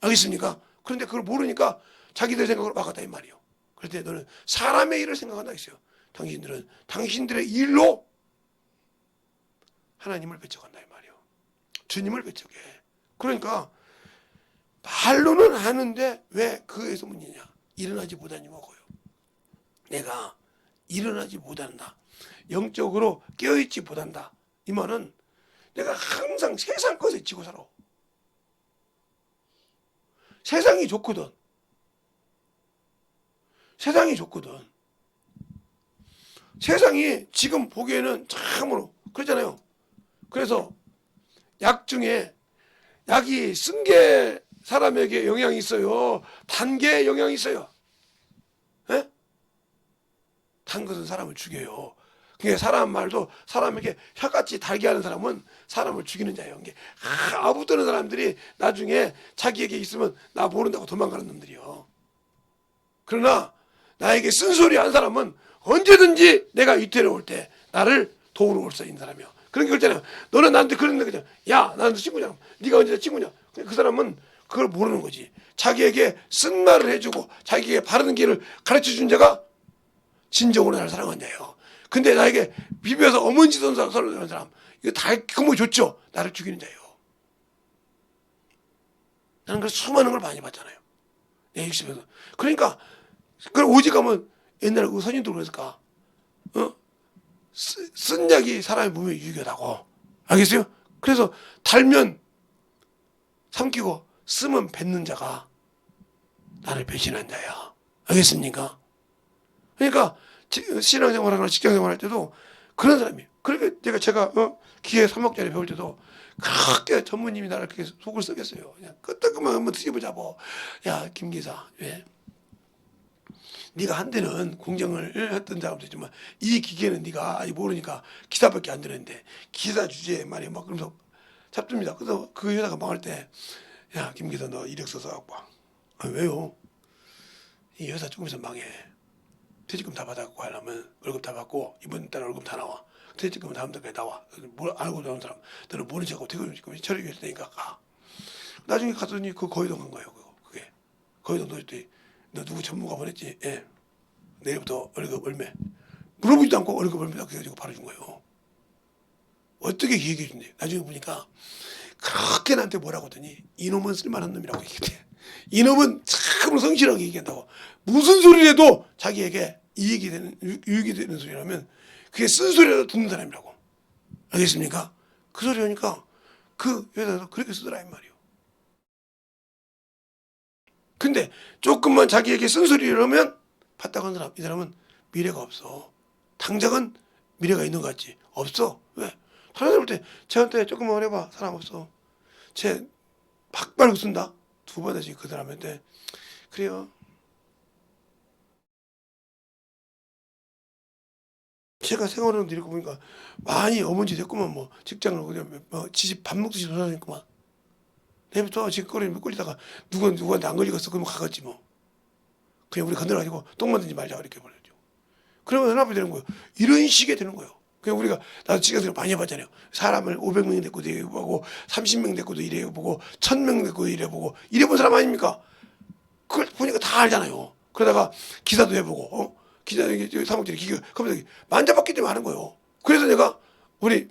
알겠습니까? 그런데 그걸 모르니까 자기들 생각으로 바꿨다 이 말이에요. 그럴 때 너는 사람의 일을 생각한다 했어요. 당신들은 당신들의 일로 하나님을 배척한다 이 말이에요. 주님을 배척해. 그러니까 말로는 하는데 왜 그의 소문이냐. 일어나지 못하니 먹어요. 내가 일어나지 못한다. 영적으로 깨어있지 못한다. 이 말은 내가 항상 세상 것에 지고 살아. 세상이 좋거든. 세상이 좋거든. 세상이 지금 보기에는 참으로 그렇잖아요. 그래서 약 중에 약이 쓴 게 사람에게 영향이 있어요. 단 게 영향이 있어요. 에? 단 것은 사람을 죽여요. 그러니까 사람 말도 사람에게 혀같이 달게 하는 사람은 사람을 죽이는 자예요. 아부 떠는 사람들이 나중에 자기에게 있으면 나 모른다고 도망가는 놈들이요. 그러나 나에게 쓴소리 한 사람은 언제든지 내가 위태로울 때 나를 도우러 올 수 있는 사람이요. 그런 게 그렇잖아요. 너는 나한테 그러는데 그냥 야 나는 친구냐. 네가 언제 친구냐. 그 사람은 그걸 모르는 거지. 자기에게 쓴 말을 해주고 자기에게 바르는 길을 가르쳐준 자가 진정으로 나를 사랑한 자예요. 근데 나에게 비벼서 어머니던 사람 이거 다 그거 좋죠. 나를 죽이는 자예요. 나는 그래서 수많은 걸 많이 봤잖아요. 내 육십에서. 그러니까 그걸 오직 하면 옛날에 그 선인도 그랬을까? 쓴 약이 사람의 몸에 유익하다고. 알겠어요? 그래서 달면 삼키고 쓰면 뱉는 자가 나를 배신한 자야. 알겠습니까? 그러니까 신앙생활하거나 직장생활할 때도 그런 사람이에요. 그러니까 제가 기회 3억짜리 배울 때도 그렇게 전무님이 나를 그렇게 속을 썩였어요. 그냥 끄떡그만 한번 뒤집어잡어. 야 김기사 왜? 네가 한때는 공정을 했던 사람도 있지만 이 기계는 네가 아직 모르니까 기사밖에 안 되는데 기사 주제에 말이야 막 그러면서 잡습니다. 그래서 그 회사가 망할 때 야 김기사 너 이력서 써갖고 와. 아, 왜요? 이 회사 조금 있으면 망해. 퇴직금 다 받아갖고 하려면 월급 다 받고 이번 달 월급 다 나와. 퇴직금은 다음 달까지 나와. 뭘 알고 나온 사람 너는 모른 척하고 퇴직금 처리해 줄 테니까 가. 나중에 갔더니 그 거의동 간 거예요. 그게 거의동 도저히 너 누구 전문가 보냈지? 예. 내일부터 월급 얼마? 물어보지도 않고 월급 얼마라고 해가지고 바로 준 거예요. 어떻게 얘기해 준대? 나중에 보니까 그렇게 나한테 뭐라고 하더니 이놈은 쓸만한 놈이라고 얘기해. 이놈은 참 성실하게 얘기한다고. 무슨 소리를 해도 자기에게 이익이 되는, 유익이 되는 소리라면 그게 쓴소리라도 듣는 사람이라고. 알겠습니까? 그 소리 하니까 그 여자도 그렇게 쓰더라 이 말이요. 근데 조금만 자기에게 쓴소리를 하면 봤다고 하는 사람, 이 사람은 미래가 없어. 당장은 미래가 있는 것 같지. 없어. 왜? 다른 사람 볼 때 쟤한테 조금만 해봐. 사람 없어. 쟤 박발 웃는다. 두 번 다시 그 사람한테 그래요. 제가 생활하는 데 이렇게 보니까 많이 어머니 됐구만. 뭐 직장을 그냥 뭐 지집 밥 먹듯이 돌아다니구만. 내부터 집거리 끌리다가 누구한테 안 걸리겠어. 그러면 가겠지 뭐. 그냥 우리 건드려가지고 똥 만들지 말자 이렇게 보내죠. 그러면 연합이 되는 거예요. 이런 식이 되는 거예요. 그냥 우리가 나도 직장생활 많이 해봤잖아요. 사람을 500명 됐고도 이래보고 30명 됐고도 이래보고 1000명 됐고도 이래보고 이래본 사람 아닙니까? 그걸 보니까 다 알잖아요. 그러다가 기사도 해보고 기자 사무실에 기계 컴퓨터 만져봤기 때문에 아는 거예요. 그래서 내가 우리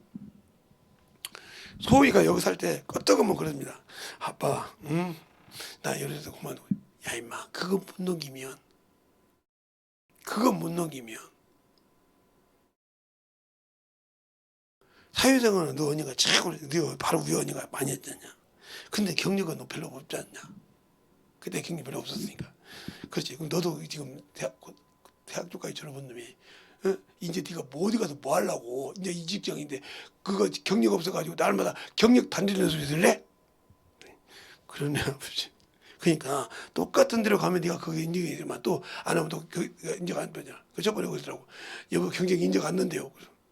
소희가 여기 살 때 껐떡하면 그럽니다. 아빠, 나 이래서 그만. 야 임마, 그거 못 넘기면 사회생활은 너 언니가 최고, 너 바로 위에 언니가 많이 했잖냐. 근데 경력은 너 별로 없지 않냐. 그때 경력 별로 없었으니까. 그렇지. 그럼 너도 지금 대학교까지 졸업한 놈이 이제 네가 뭐 어디 가서 뭐 하려고. 이제 이 직장인데 그거 경력 없어가지고 날마다 경력 단절되는 소리 들래? 그러네 아버지. 그러니까 똑같은 데로 가면 네가 그게 인정이 되지만 또 안 하면 또 인정 안 되잖아. 그 저번에 그러더라고. 여기 경쟁 인정 안 된대요.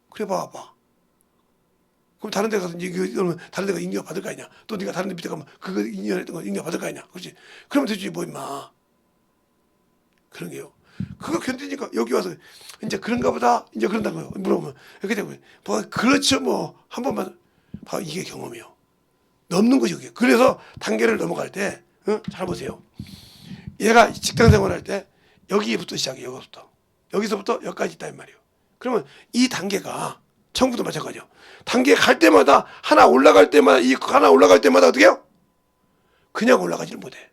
그래 봐봐. 그럼 다른 데 가서 이제 그러면 다른 데가 인정 받을 거 아니냐. 또 네가 다른 데 밑에 가면 그거 인정했던 거 인정 받을 거 아니냐. 그렇지. 그러면 되지 뭐 임마. 그런 게요. 그거 견디니까 여기 와서 이제 그런가 보다. 이제 그런다고요. 물어보면 이렇게 되고 뭐 그렇죠 뭐 한 번만 봐. 이게 경험이요. 넘는 것이 그게. 그래서 단계를 넘어갈 때 잘 보세요. 얘가 직장 생활할 때 여기부터 시작해. 여기서부터 여기까지 있다 이 말이에요. 그러면 이 단계가 천국도 마찬가지요. 단계 갈 때마다 하나 올라갈 때마다 이 하나 올라갈 때마다 어떻게 해요? 그냥 올라가지는 못해.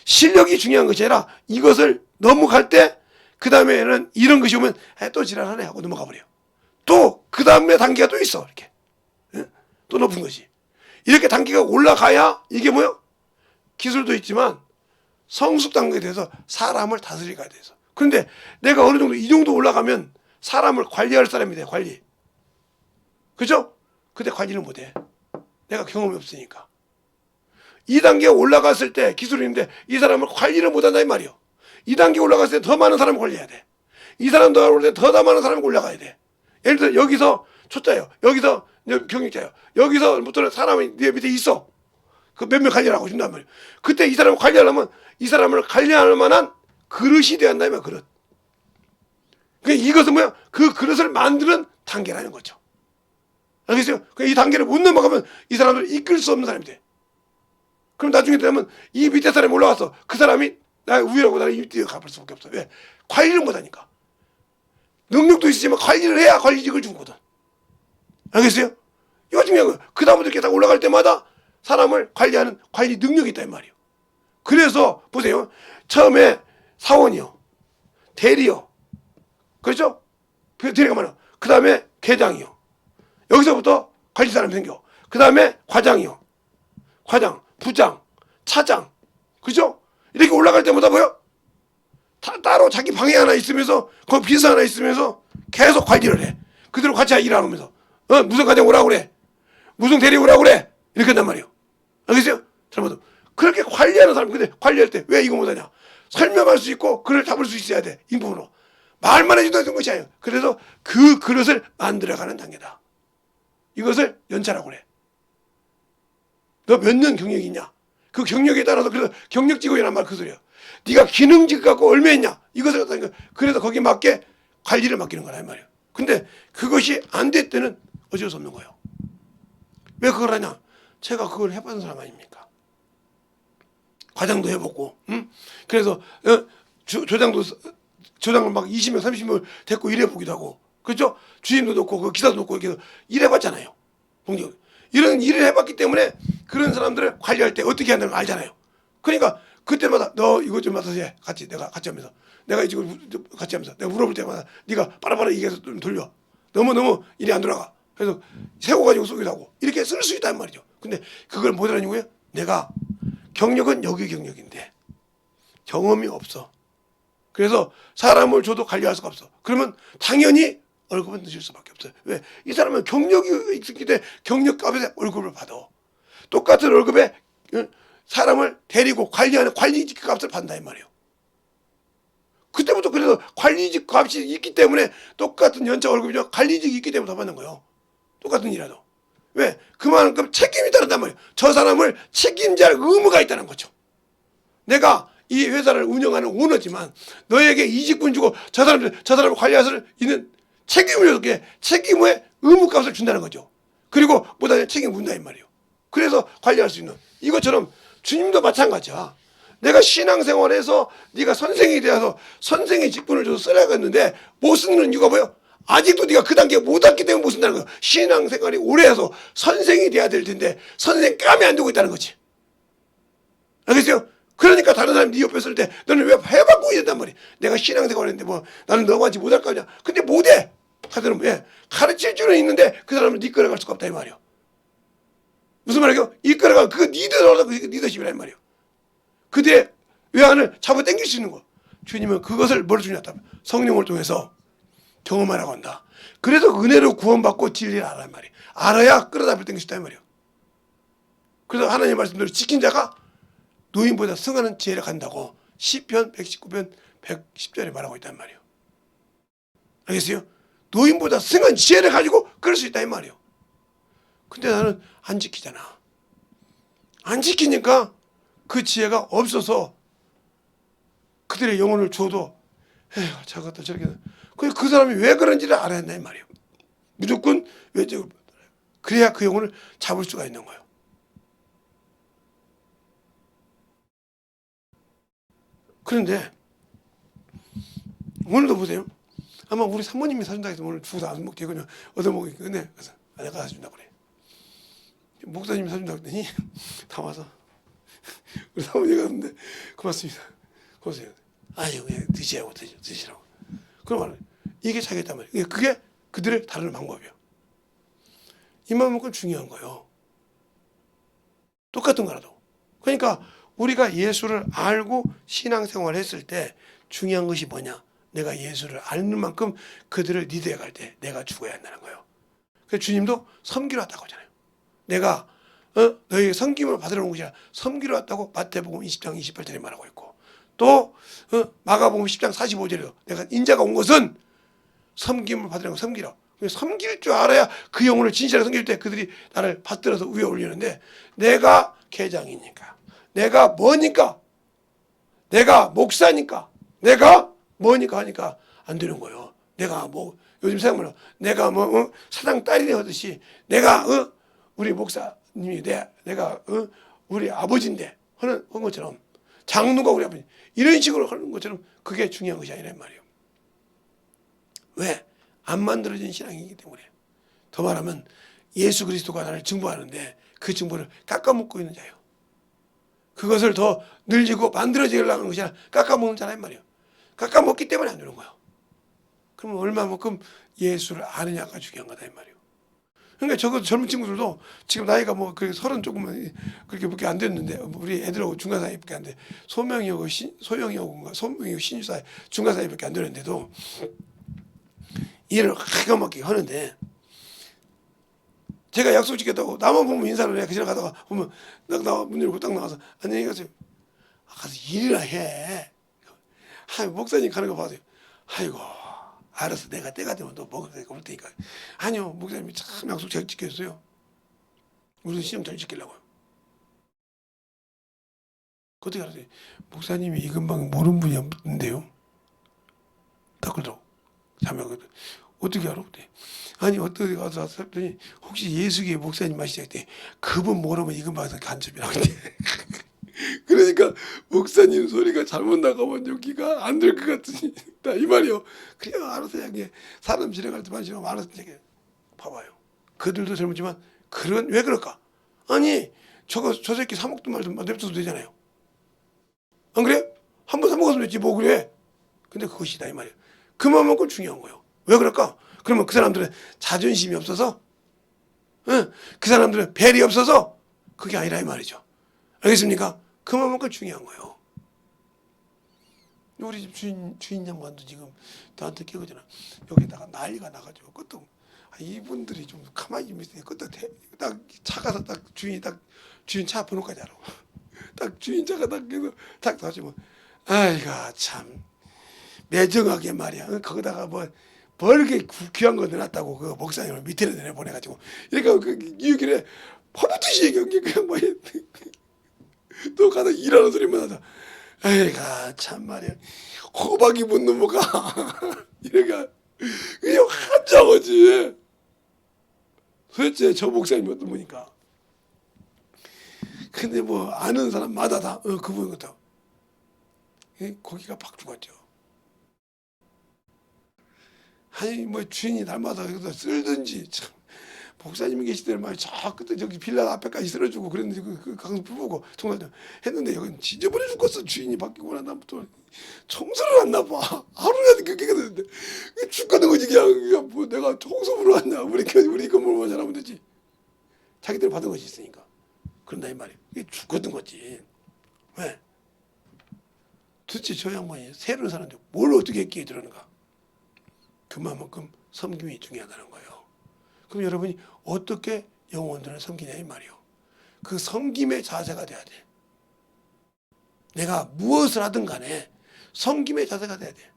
실력이 중요한 것이 아니라 이것을 넘어갈 때 그 다음에는 이런 것이 오면 또 지랄하네 하고 넘어가 버려요. 또 그 다음에 단계가 또 있어 이렇게. 또 높은 것이. 이렇게 단계가 올라가야 이게 뭐요? 기술도 있지만 성숙 단계에 대해서 사람을 다스리게 돼서. 그런데 내가 어느 정도 이 정도 올라가면 사람을 관리할 사람이 돼. 관리. 그죠? 근데 관리를 못해. 내가 경험이 없으니까. 이 단계에 올라갔을 때 기술이 있는데 이 사람을 관리를 못한다 이 말이요. 이 단계에 올라갔을 때 더 많은 사람을 관리해야 돼. 이 사람 더 올라갈 때 더 많은 사람을 올라가야 돼. 예를 들어 여기서 초짜예요. 여기서 경력자예요. 여기서부터는 사람이 네 밑에 있어. 그 몇몇 관리하고 준단 말이에요. 그때 이 사람을 관리하려면 이 사람을 관리할 만한 그릇이 돼야 한다면 그릇. 그러니까 이것은 뭐야? 그 그릇을 만드는 단계라는 거죠. 알겠어요? 그러니까 이 단계를 못 넘어가면 이 사람을 이끌 수 없는 사람이 돼. 그럼 나중에 되면 이 밑에 사람이 올라가서 그 사람이 나 위라고 나를 밑에 가볼 수밖에 없어. 왜? 관리를 못하니까. 능력도 있지만 관리를 해야 관리직을 준 거거든. 알겠어요? 이거 중요한 거예요. 그 다음부터 이렇게 딱 올라갈 때마다 사람을 관리하는 관리 능력이 있다 이 말이에요. 그래서 보세요. 처음에 사원이요. 대리요. 그렇죠? 대리가 많아. 그 다음에 계장이요. 여기서부터 관리 사람이 생겨. 그 다음에 과장이요. 과장, 부장, 차장. 그죠? 이렇게 올라갈 때마다 뭐요? 따로 자기 방에 하나 있으면서 거기 비서 하나 있으면서 계속 관리를 해. 그대로 같이 일하면서 무슨 과장 오라고 그래. 무슨 대리 오라고 그래. 이렇게 한단 말이에요. 알겠어요? 잘못하면. 그렇게 관리하는 사람. 근데 관리할 때 왜 이거 못하냐. 설명할 수 있고 글을 잡을 수 있어야 돼. 인품으로. 말만 해줘도 되는 것이 아니에요. 그래서 그 그릇을 만들어가는 단계다. 이것을 연차라고 그래. 너 몇 년 경력이 있냐. 그 경력에 따라서 그래서 경력 직업이란 말 그 소리야. 네가 기능직 갖고 얼마 했냐. 이것을 갖다가 그래서 거기에 맞게 관리를 맡기는 거라 이 말이야. 근데 그것이 안 될 때는 어쩔 수 없는 거예요. 왜 그걸 하냐. 제가 그걸 해본 사람 아닙니까? 과장도 해보고, 응? 그래서 조장을 막 20명, 30명 데리고 일해보기도 하고, 그렇죠? 주임도 놓고 그 기사도 놓고 이렇게 일해봤잖아요. 공직 이런 일을 해봤기 때문에 그런 사람들을 관리할 때 어떻게 한다는 걸 알잖아요. 그러니까 그때마다 너 이거 좀 맡아서 해. 내가 같이 하면서 내가 이거 같이 하면서 내가 물어볼 때마다 네가 빠라빠라 얘기해서 좀 돌려. 너무 일이 안 돌아가. 그래서 세워가지고 쏘기도 하고 이렇게 쓸 수 있단 말이죠. 근데 그걸 못 하는 이유에 내가 경력은 여기 경력인데 경험이 없어. 그래서 사람을 줘도 관리할 수가 없어. 그러면 당연히 월급은 늦을 수밖에 없어요. 왜? 이 사람은 경력이 있기 때문에 경력값에 월급을 받아. 똑같은 월급에 사람을 데리고 관리하는 관리직 값을 받는다 이 말이에요. 그때부터 그래서 관리직 값이 있기 때문에 똑같은 연차 월급이죠. 관리직이 있기 때문에 더 받는 거예요. 똑같은 일이라도. 왜? 그만큼 책임이 따른단 말이에요. 저 사람을 책임질 의무가 있다는 거죠. 내가 이 회사를 운영하는 오너지만 너에게 이직분 주고 저 사람을 관리할 수 있는 책임을 줬기에 책임의 의무값을 준다는 거죠. 그리고 보다 책임을 묻는다 이 말이에요. 그래서 관리할 수 있는 이것처럼 주님도 마찬가지야. 내가 신앙생활에서 네가 선생이 되어서 선생의 직분을 줘서 쓰라겠는데 못 쓰는 이유가 뭐예요? 아직도 네가 그 단계에 못 왔기 때문에 못 쓴다는 거예요. 신앙생활이 오래 해서 선생이 돼야 될 텐데 선생감이 안 되고 있다는 거지. 알겠어요? 그러니까 다른 사람이 네 옆에 있을 때 너는 왜 해바꾸고 있단 말이야. 내가 신앙생활 했는데 뭐 나는 너와 같이 못할 거 아니야. 근데 못해. 하여튼 왜? 가르칠 줄은 있는데 그 사람을 이끌어갈 수가 없다 이 말이야. 무슨 말이에요? 이끌어가 그 리더십이라 이 말이에요. 그들의 외환을 잡아 당길 수 있는 거. 주님은 그것을 뭘 주냐다. 성령을 통해서 경험하라고 한다. 그래서 은혜로 구원받고 진리를 알란 말이에요. 알아야 끌어다 당길 수 있다 이 말이에요. 그래서 하나님의 말씀대로 지킨 자가 노인보다 승하는 지혜를 갖는다고 시편 119편 110절에 말하고 있단 말이에요. 알겠어요? 노인보다 승한 지혜를 가지고 그럴 수 있다 이 말이에요. 근데 나는 안 지키잖아. 안 지키니까 그 지혜가 없어서 그들의 영혼을 줘도 에휴 저것도 저렇게 그 사람이 왜 그런지를 알아야 한다 이 말이에요. 무조건 외적으로 그래야 그 영혼을 잡을 수가 있는 거예요. 그런데 오늘도 보세요. 아마 우리 사모님이 사준다 해서 오늘 죽어서 안 먹지 그냥 얻어먹겠네. 그래서 내가 사준다 그래. 목사님이 사준다 그랬더니 다 와서 우리 사모님이 갔는데 고맙습니다. 고맙습니다. 아유 그냥 드시라고. 그럼 이게 자기였단 말이에요. 그게 그들을 다루는 방법이에요. 이만큼 중요한 거예요. 똑같은 거라도. 그러니까 우리가 예수를 알고 신앙생활을 했을 때 중요한 것이 뭐냐? 내가 예수를 아는 만큼 그들을 리드해 갈 때 내가 죽어야 한다는 거예요. 그래서 주님도 섬기러 왔다고 하잖아요. 내가 너희에게 섬김을 받으러 온 것이 아니라 섬기러 왔다고 마태복음 20장 28절에 말하고 있고 또 마가복음 10장 45절에도 내가 인자가 온 것은 섬김을 받으려고 섬기러. 섬길 줄 알아야 그 영혼을 진실하게 섬길 때 그들이 나를 받들어서 위에 올리는데 내가 계장이니까 내가 뭐니까 내가 목사니까 내가 뭐니까 하니까 안 되는 거예요. 내가 뭐 요즘 생각만 해요. 내가 뭐 사장 딸이 되었듯이 내가 우리 목사님이 내가 우리 아버지인데 하는 것처럼 장로가 우리 아버지 이런 식으로 하는 것처럼 그게 중요한 것이 아니란 말이에요. 왜? 안 만들어진 신앙이기 때문에. 더 말하면 예수 그리스도가 나를 증거하는데 그 증거를 깎아먹고 있는 자예요. 그것을 더 늘리고 만들어지려고 하는 것이 아니라 깎아먹는 자란 말이에요. 깎아먹기 때문에 안 되는 거예요. 그러면 얼마만큼 예수를 아느냐가 중요한 거다 이 말이에요. 그러니까 적어도 젊은 친구들도 지금 나이가 뭐 서른 조금만 그렇게밖에 안 됐는데 우리 애들하고 중간 사이밖에 안 돼. 소명이하고 소영이하고 소명이하고 신유 사이 중간 사이밖에 안 되는데도 일을 기가 막히게 하는데 제가 약속 지켰다고 나만 보면 인사를 해. 그 지나 가다가 보면 문 열고 딱 나와서 안녕히 가세요. 가서 일이나 해. 목사님 가는 거 봐세요. 아이고 알았어. 내가 때가 되면 또 먹을 테니까. 아니요. 목사님이 참 약속 잘 지켰어요. 우리도 신용 잘 지키려고요. 어떻게 알았어요? 목사님이 이 근방 모르는 분이 없는데요. 딱 그러더라고. 자매가 어떻게 알아? 아니 어떻게 가서 했더니 혹시 예수교회 목사님 마시자 했더니 그분 모르면 이 근방에서 간첩이라고 했대. 그러니까 목사님 소리가 잘못 나가면 여기가 안 될 것 같으니다 이 말이요. 그래 알아서 하게 사람 지나갈 때만 지나면 알아서 하게. 봐봐요. 그들도 젊지만 그런 왜 그럴까? 아니 저 새끼 사 먹던 말도 냅둬도 되잖아요. 안 그래? 한번 사 먹었으면 됐지 뭐 그래. 근데 그것이다 이 말이에요. 그만큼 중요한 거예요. 왜 그럴까? 그러면 그 사람들은 자존심이 없어서, 응? 그 사람들은 배려이 없어서 그게 아니라 이 말이죠. 알겠습니까? 그만큼 중요한 거예요. 우리 집 주인 양반도 지금 나한테 깨거잖아. 여기다가 난리가 나가지고 그것도 이분들이 좀 가만히 좀 있으니까 그것도 딱 차 가서 딱 주인 차 번호까지 알아. 딱 주인 차가 딱 그래서 딱 다시면 아이고 참 매정하게 말이야. 거기다가 뭐 이렇게 귀한 거 내놨다고 그 목사님을 밑에 내보내가지고 이러니까 그 유길에 퍼붓듯이 얘기한 그냥 뭐 또 가서 일하는 소리만 하자. 아이고 참 말이야. 호박이 붙는 뭐가 이래가 그냥 한장어지. 도대체 저 목사님이 어떤 분이니까. 근데 뭐 아는 사람마다 다 그분 같아. 고기가 팍 죽었죠. 아니 뭐 주인이 닮아서 여기서 쓸든지 참 목사님이 계시더니 말이야 저 끝에 저기 빌라 앞에까지 쓸어주고 그랬는데 그 강수 부부고 정말 했는데 여기는 지저분해 죽겠어. 주인이 바뀌고 난 다음부터 청소를 안 나봐. 하루라도 그렇게 됐는데 죽겠는 거지 그냥 뭐 내가 청소부를 왔냐 우리 건물만 잘하면 되지. 자기들 받은 것이 있으니까 그런다 이 말이야. 이게 죽겠는 거지. 왜? 도대체 저 양반이 새로운 사람들 뭘 어떻게 했기에 저러는가. 그만큼 섬김이 중요하다는 거예요. 그럼 여러분이 어떻게 영혼들을 섬기냐 이 말이요. 그 섬김의 자세가 돼야 돼. 내가 무엇을 하든 간에 섬김의 자세가 돼야 돼.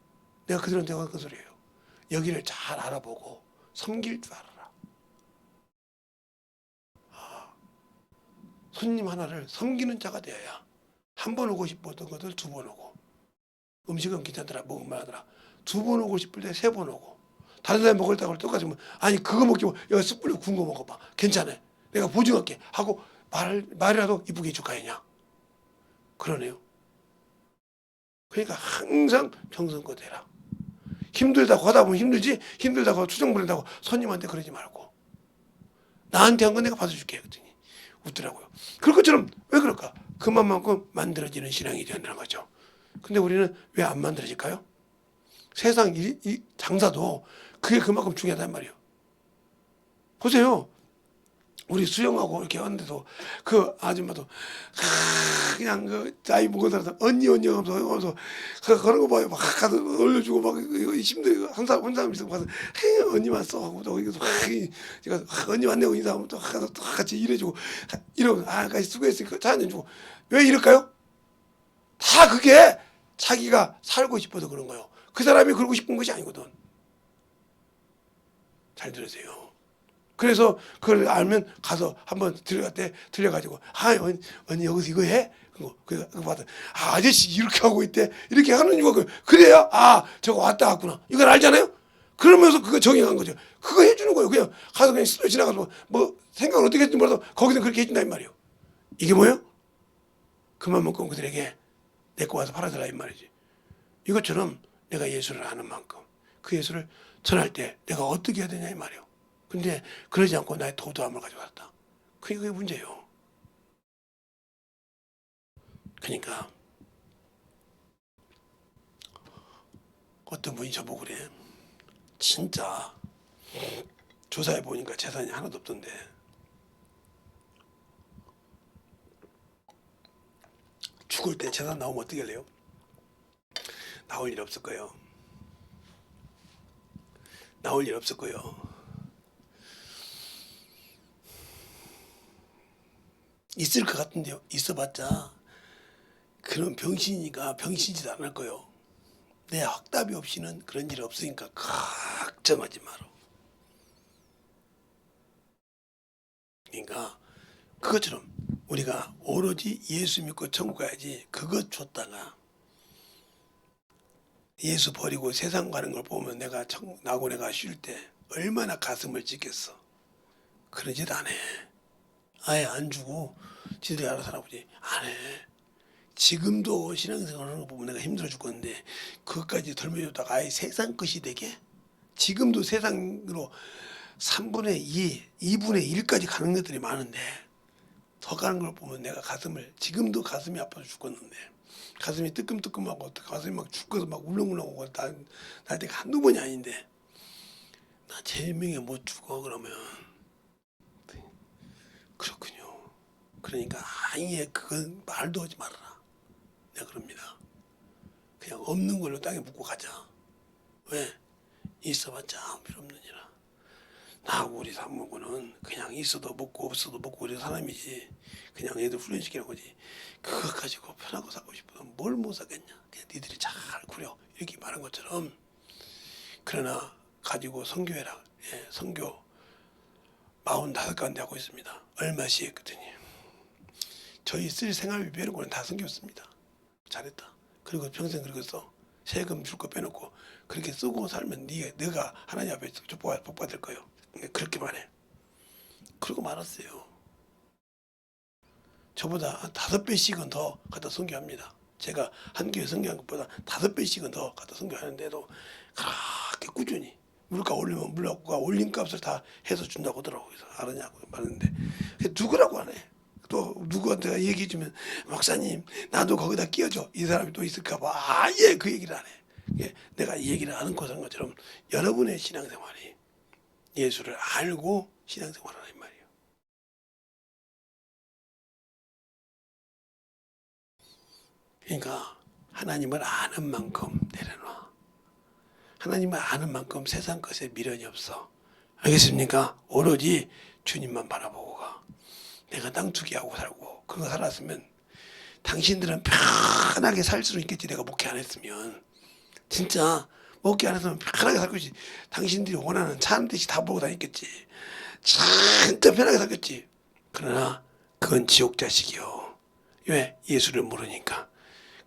내가 그들한테 그 소리예요. 여기를 잘 알아보고 섬길 줄 알아라. 손님 하나를 섬기는 자가 되어야 한 번 오고 싶었던 것을 두 번 오고 음식은 괜찮더라 먹을만 하더라 두 번 오고 싶을 때 세 번 오고 다른 사람이 먹을 때하고 똑같이 뭐 아니 그거 먹지 마 여기 숯불로 구운 거 먹어봐 괜찮아 내가 보증할게 하고 말이라도 이쁘게 해줄 거야냐 그러네요. 그러니까 항상 정성껏 해라. 힘들다고 하다 보면 힘들지 힘들다고 투정 부린다고 손님한테 그러지 말고 나한테 한 건 내가 받아줄게 그랬더니 웃더라고요. 그럴 것처럼 왜 그럴까? 그만큼 만들어지는 신앙이 된다는 거죠. 근데 우리는 왜 안 만들어질까요? 세상 이 장사도 그게 그만큼 중요하단 말이에요. 보세요. 우리 수영하고 이렇게 하는데도 그 아줌마도 그냥 그 나이 먹은 사람 언니 하면서 그런 거 봐요. 막 가서 올려주고 막 힘들고 한 사람 있어 가서 언니만 써 하고 또 여기서 제가 언니 만나고 인사하면 또 가서 또 같이 일해주고 이러고 같이 수고했으니까 차 한잔 주고 왜 이럴까요? 다 그게 자기가 살고 싶어서 그런 거예요. 그 사람이 그러고 싶은 것이 아니거든. 잘 들으세요. 그래서 그걸 알면 가서 한번 들려가지고 언니 여기서 이거 해? 그거 받아. 아저씨 이렇게 하고 있대. 이렇게 하는 이유가 그래야 저거 왔다 갔구나. 이걸 알잖아요. 그러면서 그거 정의한 거죠. 그거 해주는 거예요. 그냥 가서 그냥 스쳐 지나가서 뭐 생각을 어떻게 했는지 몰라도 거기서 그렇게 해준다 이 말이에요. 이게 뭐예요? 그만큼 그들에게 내 거 와서 팔아달라 이 말이지. 이것처럼 내가 예수를 아는 만큼 그 예수를 전할 때 내가 어떻게 해야 되냐 이 말이에요. 근데 그러지 않고 나의 도도함을 가져왔다. 그게 문제예요. 그러니까 어떤 분이 저보고 그래. 진짜 조사해 보니까 재산이 하나도 없던데 죽을 때 재산 나오면 어떻게 할래요? 나올 일 없을 거예요. 나올 일 없을 거예요. 있을 것 같은데요. 있어봤자 그런 병신이니까 병신짓 안 할 거예요. 내 확답이 없이는 그런 일 없으니까 걱정하지 마라. 그러니까 그것처럼 우리가 오로지 예수 믿고 천국 가야지 그것 줬다가 예수 버리고 세상 가는 걸 보면 내가 나고 내가 쉴 때 얼마나 가슴을 찢겠어. 그런 짓 안 해. 아예 안 주고 지들이 알아서 살아보지 안 해. 지금도 신앙생활하는 거 보면 내가 힘들어 죽겠는데 그것까지 덜미줬다가 아예 세상 것이 되게 지금도 세상으로 3분의 2, 2분의 1까지 가는 것들이 많은데 더 가는 걸 보면 내가 지금도 가슴이 아파서 죽겠는데 가슴이 뜨끔뜨끔하고 가슴이 막 죽어서 막 울렁울렁하고 날 때가 한두 번이 아닌데 나 제명에 못 죽어 그러면 그렇군요. 그러니까 아예 그건 말도 하지 말아라. 내가 그럽니다. 그냥 없는 걸로 땅에 묻고 가자. 왜? 있어봤자 필요 없느니라. 나하고 우리 사모님은 그냥 있어도 먹고 없어도 먹고 이런 사람이지. 그냥 애들 훈련시키는 거지. 그거 가지고 편하고 살고 싶으면 뭘 못 사겠냐. 그냥 니들이 잘 구려. 이렇게 말한 것처럼. 그러나 가지고 선교해라. 예, 선교 45가운데 하고 있습니다. 얼마씩 했더니 저희 쓸 생활비 빼는 거는 다 선교였습니다. 잘했다. 그리고 평생 그렇게 써. 세금 줄 거 빼놓고 그렇게 쓰고 살면 네가 하나님 앞에 복 받을 거예요. 그렇게 말해. 그러고 말았어요. 저보다 한 5배씩은 더 갖다 선교합니다. 제가 한 교회 선교한 것보다 5배씩은 더 갖다 선교하는데도 그렇게 꾸준히 물가 올리면 물가 올린 값을 다 해서 준다고 하더라고요. 그래서 알았냐고 말했는데 누구라고 하네. 또 누구한테 얘기해 주면 목사님 나도 거기다 끼워줘. 이 사람이 또 있을까 봐 아예 그 얘기를 안 해. 내가 이 얘기를 안 하고 산 것처럼 여러분의 신앙생활이 예수를 알고 신앙생활을 하는 말이에요. 그러니까 하나님을 아는 만큼 내려놔. 하나님을 아는 만큼 세상 것에 미련이 없어. 알겠습니까? 오로지 주님만 바라보고 가. 내가 땅 투기하고 살고 그거 살았으면 당신들은 편하게 살 수는 있겠지. 내가 목회 안 했으면. 진짜 목회 안 했으면 편하게 살 것이지. 당신들이 원하는 차 한 대씩 다 보고 다녔겠지. 진짜 편하게 살겠지. 그러나 그건 지옥 자식이요. 왜? 예수를 모르니까.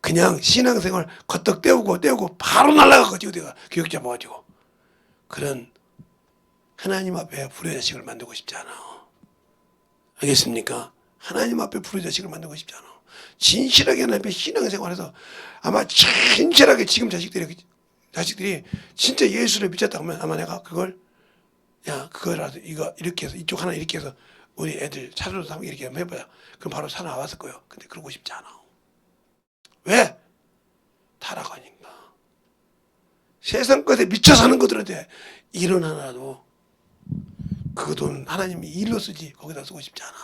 그냥 신앙생활 걷덕 떼우고 바로 날아가가지고 내가 교육 잡아가지고 그런 하나님 앞에 불효자식을 만들고 싶지 않아. 알겠습니까? 하나님 앞에 불효자식을 만들고 싶지 않아. 진실하게 하나님 앞에 신앙생활해서 아마 진실하게 지금 자식들이 진짜 예수를 믿었다 하면 아마 내가 그거라도 이거 이렇게 해서 이쪽 하나 이렇게 해서 우리 애들 차로도 삼고 이렇게 한번 해봐야 그럼 바로 살아왔을 거예요. 근데 그러고 싶지 않아. 왜? 타락하니까. 세상 것에 미쳐 사는 것들한테 일은 하나도 그 돈 하나님이 일로 쓰지 거기다 쓰고 싶지 않아.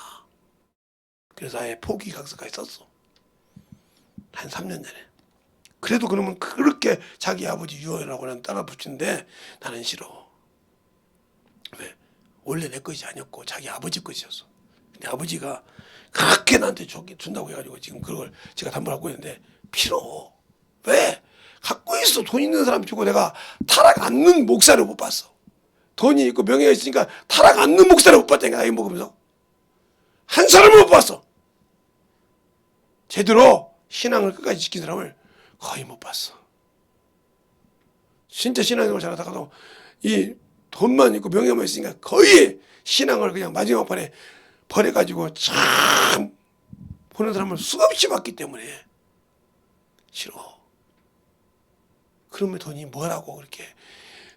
그래서 아예 포기각서까지 썼어. 한 3년 전에. 그래도 그러면 그렇게 자기 아버지 유언이라고는 따라 붙이는데 나는 싫어. 왜? 원래 내 것이 아니었고 자기 아버지 것이었어. 근데 아버지가 그렇게 나한테 준다고 해가지고 지금 그걸 제가 담보를 하고 있는데 필요. 왜? 갖고 있어. 돈 있는 사람 주고 내가 타락 않는 목사를 못 봤어. 돈이 있고 명예가 있으니까 타락 않는 목사를 못 봤다니까. 나이 먹으면서 한 사람을 못 봤어. 제대로 신앙을 끝까지 지킨 사람을 거의 못 봤어. 진짜 신앙생활 잘하다가도 이 돈만 있고 명예만 있으니까 거의 신앙을 그냥 마지막 판에 버려가지고 참 보는 사람을 수없이 봤기 때문에 싫어. 그러면 돈이 뭐라고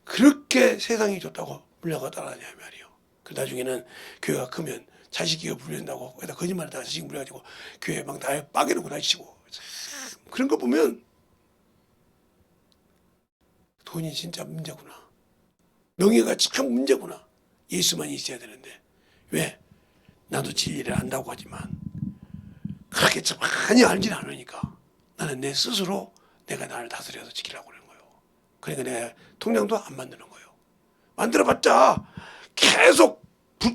그렇게 세상이 좋다고 물려가다라냐 말이에요. 그 나중에는 교회가 크면 자식이가 불린다고 거기다 거짓말하다가 자식 물려가지고 교회 막 날 빠개놓고 다니시고 그런 거 보면 돈이 진짜 문제구나. 명예가 참 문제구나. 예수만 있어야 되는데 왜? 나도 진리를 안다고 하지만 그렇게 참 많이 알지는 않으니까 나는 내 스스로 내가 나를 다스려서 지키려고 그러는 거예요. 그러니까 내가 통장도 안 만드는 거예요. 만들어봤자 계속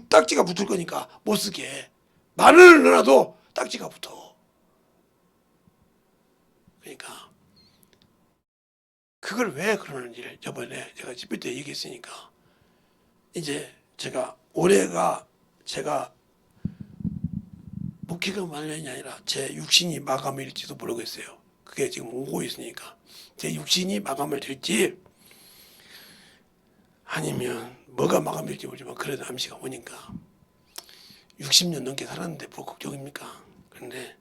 딱지가 붙을 거니까 못 쓰게. 마늘을 넣어놔도 딱지가 붙어. 그러니까 그걸 왜 그러는지를 저번에 제가 집회 때 얘기했으니까 이제 올해가 제가 목회가 말년이 아니라 제 육신이 마감일지도 모르겠어요. 그게 지금 오고 있으니까 제 육신이 마감을 될지 아니면 뭐가 마감일지 모르지만 그래도 암시가 오니까 60년 넘게 살았는데 뭐 걱정입니까? 그런데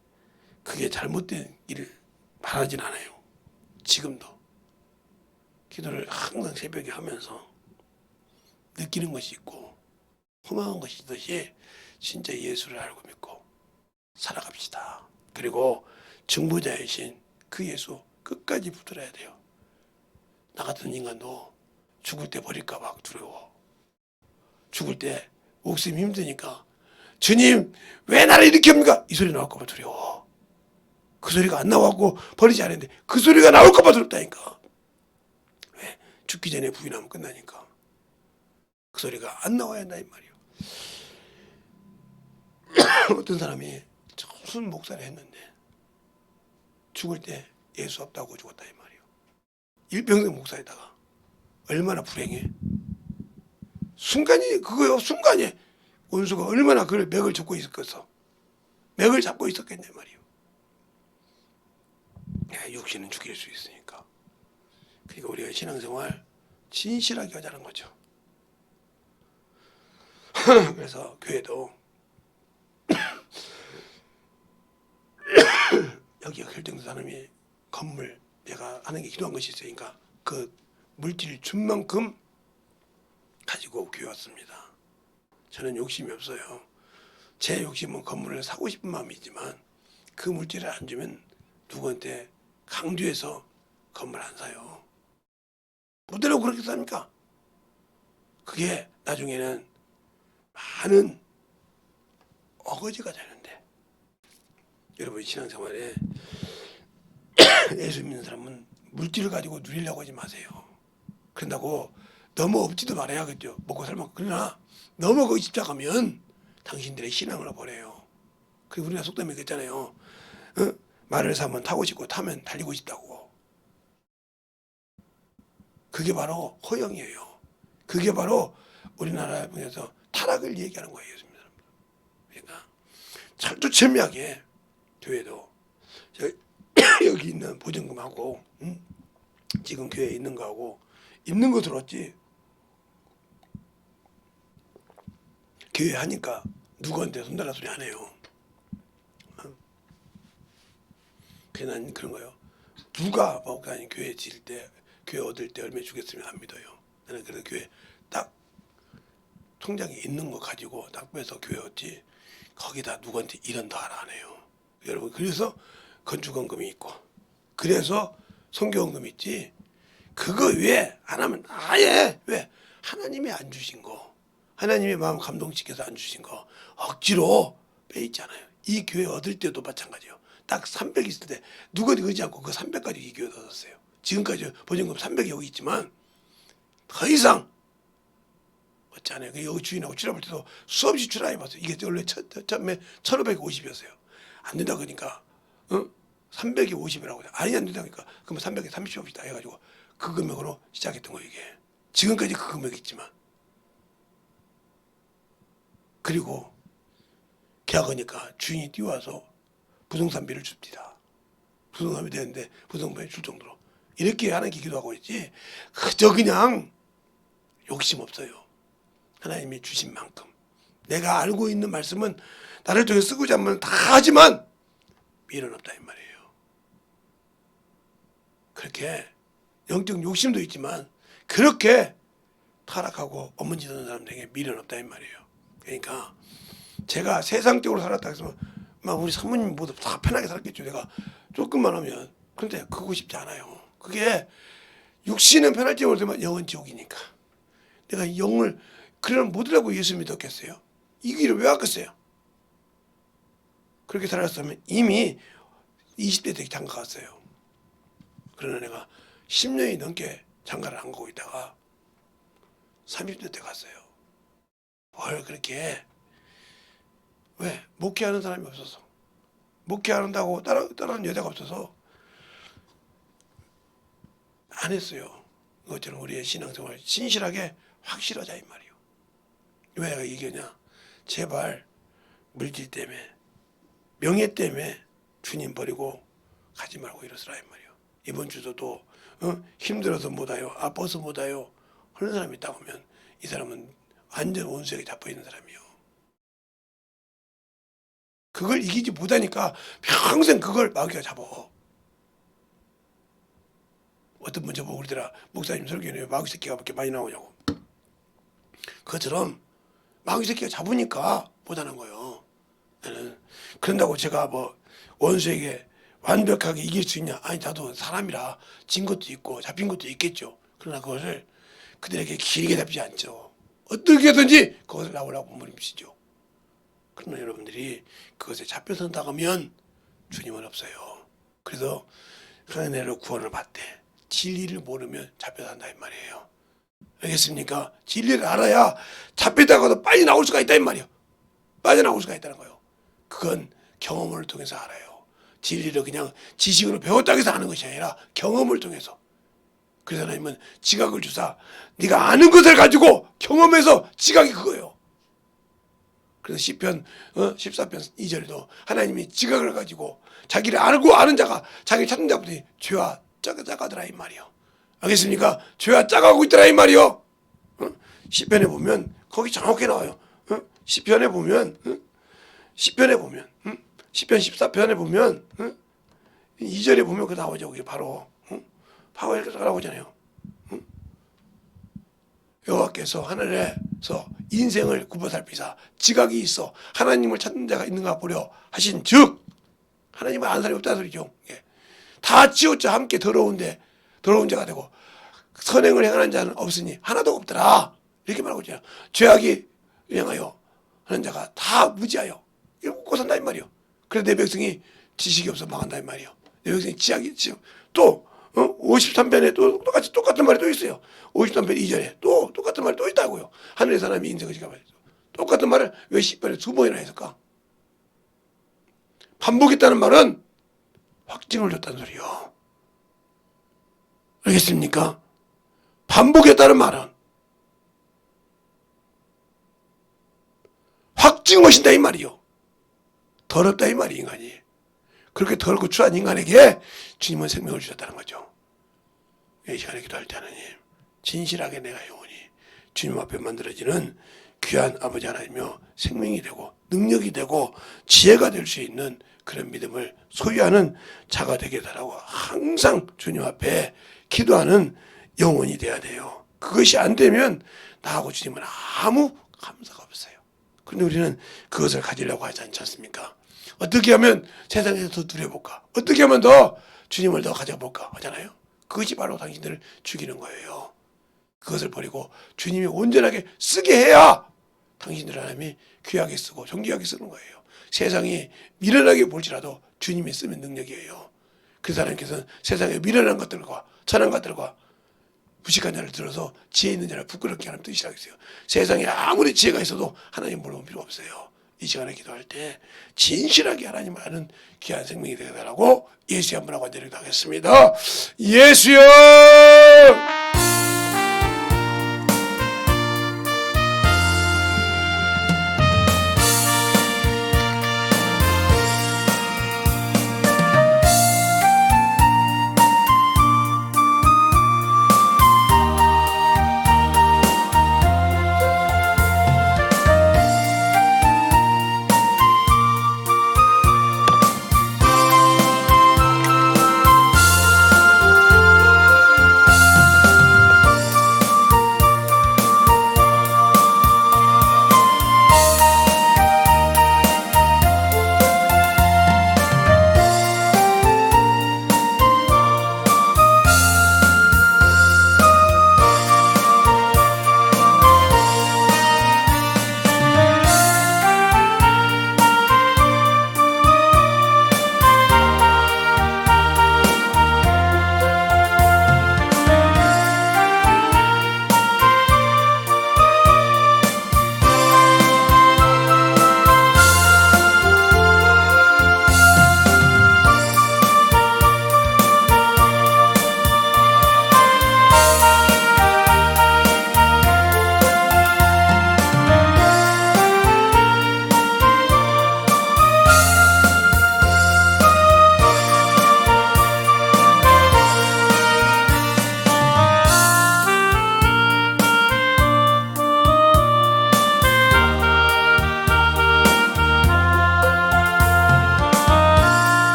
그 그게 잘못된 일을 바라진 않아요. 지금도 기도를 항상 새벽에 하면서 느끼는 것이 있고 허망한 것이 있듯이 진짜 예수를 알고 믿고 살아갑시다. 그리고 증보자이신 그 예수 끝까지 붙들어야 돼요. 나 같은 인간도 죽을 때 버릴까 봐 두려워. 죽을 때 목숨이 힘드니까 주님 왜 나를 이렇게 합니까? 이 소리 나올까 봐 두려워. 그 소리가 안 나왔고 버리지 않았는데 그 소리가 나올까 봐 두렵다니까. 왜? 죽기 전에 부인하면 끝나니까. 그 소리가 안 나와야 한다 이 말이에요. 어떤 사람이 무슨 목사를 했는데 죽을 때 예수 없다고 죽었다 이 말이에요. 일평생 목사에다가 얼마나 불행해. 순간이 그거요. 순간에 원수가 얼마나 그를 맥을 잡고 있었겠어. 맥을 잡고 있었겠냐 말이에요. 육신은 죽일 수 있으니까. 그러니까 우리가 신앙생활 진실하게 하자는 거죠. 그래서 교회도 여기가 결정된 사람이 건물 내가 하는 게 기도한 것이 있으니까 그 물질을 준 만큼 가지고 교회 왔습니다. 저는 욕심이 없어요. 제 욕심은 건물을 사고 싶은 마음이지만 그 물질을 안 주면 누구한테 강조해서 건물 안 사요. 뭐대로 그렇게 삽니까? 그게 나중에는 많은 어거지가 되는데 여러분 신앙생활에 예수 믿는 사람은 물질을 가지고 누리려고 하지 마세요. 그런다고 너무 없지도 말아야겠죠. 먹고 살만. 그러나 너무 거기 집착하면 당신들의 신앙을 버려요. 그리고 우리가 속담에 그랬잖아요. 말을 사면 타고 싶고 타면 달리고 싶다고. 그게 바로 허영이에요. 그게 바로 우리나라에서 타락을 얘기하는 거예요. 예수 믿는 사람들. 그러니까 철두철미하게 교회도 여기 있는 보증금하고 지금 교회에 있는 거하고 있는 거 들었지. 교회 하니까 누구한테 손달라 소리 안 해요. 그냥 난 그런 거예요. 누가 목사님 교회 지을 때 교회 얻을 때 얼마 주겠으면 안 믿어요. 나는 그래서 교회 딱 통장에 있는 거 가지고 딱 빼서 교회 얻지 거기다 누구한테 이런 더 하라 안 해요. 여러분 그래서 건축원금이 있고 그래서 선교원금이 있지 그거 왜 안 하면 아예 왜 하나님이 안 주신 거 하나님의 마음 감동시켜서 안 주신 거 억지로 빼있잖아요. 이 교회 얻을 때도 마찬가지예요. 딱 300 있을 때 누가 그러지 않고 그 300까지 이 교회 얻었어요. 지금까지 보증금 300이 여기 있지만 더 이상 얻지 않아요. 여기 주인하고 출합할 때도 수없이 출합해봤어요. 이게 원래 처음에 1550이었어요. 안 된다 그러니까 300이 50이라고 아니 안 된다 그러니까 그러면 300에 30 봅시다 해가지고 그 금액으로 시작했던 거예요. 이게 지금까지 그 금액이 있지만 그리고 계약하니까 주인이 뛰어와서 부동산비를 줍니다. 부동산비 되는데 부동산비 줄 정도로 이렇게 하는 게 기도하고 있지 그저 그냥 욕심 없어요. 하나님이 주신 만큼 내가 알고 있는 말씀은 나를 통해 쓰고자 하면 다 하지만 미련 없다 이 말이에요. 그렇게 영적 욕심도 있지만 그렇게 타락하고 업문지르는 사람들에게 미련 없다 이 말이에요. 그러니까 제가 세상적으로 살았다 해서 막 우리 사모님 모두 다 편하게 살았겠죠. 내가 조금만 하면. 그런데 그러고 싶지 않아요. 그게 육신은 편할지 모르지만 영은 지옥이니까. 내가 영을 그러면 뭐더라고 예수 믿었겠어요? 이 길을 왜 왔겠어요? 그렇게 살았으면 이미 20대 때 장가 갔어요. 그러나 내가 10년이 넘게 장가를 안 가고 있다가 30대 때 갔어요. 뭘 그렇게 왜? 목회하는 사람이 없어서 목회한다고 따라하는 여자가 없어서 안 했어요. 이것처럼 우리의 신앙생활 진실하게 확실하자 이 말이에요. 왜 내가 얘기하냐? 제발 물질 때문에 명예 때문에 주님 버리고 가지 말고 이러시라 이 말이에요. 이번 주도 힘들어서 못 와요. 아파서 못 와요. 그런 사람이 있다고 하면 이 사람은 완전 원수에게 잡혀 있는 사람이에요. 그걸 이기지 못하니까 평생 그걸 마귀가 잡어. 어떤 분 저보고 그러더라. 목사님 설교에 마귀 새끼가 그렇게 많이 나오냐고. 그것처럼 마귀 새끼가 잡으니까 못하는 거예요. 나는 그런다고 제가 뭐 원수에게 완벽하게 이길 수 있냐? 아니, 나도 사람이라 진 것도 있고 잡힌 것도 있겠죠. 그러나 그것을 그들에게 길게 잡지 않죠. 어떻게든지 그것을 나오라고 몸부림치죠. 그러나 여러분들이 그것에 잡혀선다고 하면 주님은 없어요. 그래서 하나님의 은혜로 구원을 받되 진리를 모르면 잡혀산다 이 말이에요. 알겠습니까? 진리를 알아야 잡혔다가도 빨리 나올 수가 있다 이 말이에요. 빠져나올 수가 있다는 거예요. 그건 경험을 통해서 알아요. 진리를 그냥 지식으로 배웠다고 해서 아는 것이 아니라 경험을 통해서. 그래서 하나님은 지각을 주사 네가 아는 것을 가지고 경험해서 지각이 그거예요. 그래서 시편 14편 2절에도 하나님이 지각을 가지고 자기를 알고 아는 자가 자기를 찾는 자보다 죄와 작아더라 이 말이요. 알겠습니까? 죄와 작아가고 있더라 이 말이요. 시편에 보면 거기 정확히 나와요. 시편에 보면 시편 14편에 보면 2절에 보면 그 나오죠. 그게 바로 바로 이렇게 나오잖아요. 여호와께서 하늘에서 인생을 굽어 살피사 지각이 있어 하나님을 찾는 자가 있는가 보려 하신 즉 하나님을 아는 사람이 없다는 소리죠. 다 지었자 함께 더러운 자가 되고 선행을 행하는 자는 없으니 하나도 없더라 이렇게 말하고 있잖아요. 죄악이 행하여 하는 자가 다 무지하여 이러고 산다 이 말이요. 그래서 내 백성이 지식이 없어 망한다 이 말이요. 내 백성이 또 53편에 또 똑같은 말이 또 있어요. 53편 2절에 또 똑같은 말이 또 있다고요. 하늘의 사람이 인생을 지켜봐야 똑같은 말을 왜 10편에 2번이나 했을까? 반복했다는 말은 확증을 줬다는 소리요. 알겠습니까? 반복했다는 말은 확증을 하신다 이 말이요. 더럽다 이 말이 인간이. 그렇게 더럽고 추한 인간에게 주님은 생명을 주셨다는 거죠. 이 시간에 기도할 때 하나님 진실하게 내가 영원히 주님 앞에 만들어지는 귀한 아버지 하나님이며 생명이 되고 능력이 되고 지혜가 될 수 있는 그런 믿음을 소유하는 자가 되게 해달라고 항상 주님 앞에 기도하는 영혼이 돼야 돼요. 그것이 안 되면 나하고 주님은 아무 감사가 없어요. 그런데 우리는 그것을 가지려고 하지 않지 않습니까? 어떻게 하면 세상에서 더 누려볼까? 어떻게 하면 더 주님을 더 가져볼까? 하잖아요. 그것이 바로 당신들을 죽이는 거예요. 그것을 버리고 주님이 온전하게 쓰게 해야 당신들 하나님이 귀하게 쓰고 존귀하게 쓰는 거예요. 세상이 미련하게 볼지라도 주님이 쓰면 능력이에요. 그래서 하나님께서는 세상에 미련한 것들과 천한 것들과 무식한 자를 들어서 지혜 있는 자를 부끄럽게 하는 뜻이라고 했어요. 세상에 아무리 지혜가 있어도 하나님 물어볼 필요 없어요. 이 시간에 기도할 때 진실하게 하나님을 아는 귀한 생명이 되어달라고 예수의 한번 하고 드리도록 하겠습니다. 예수여!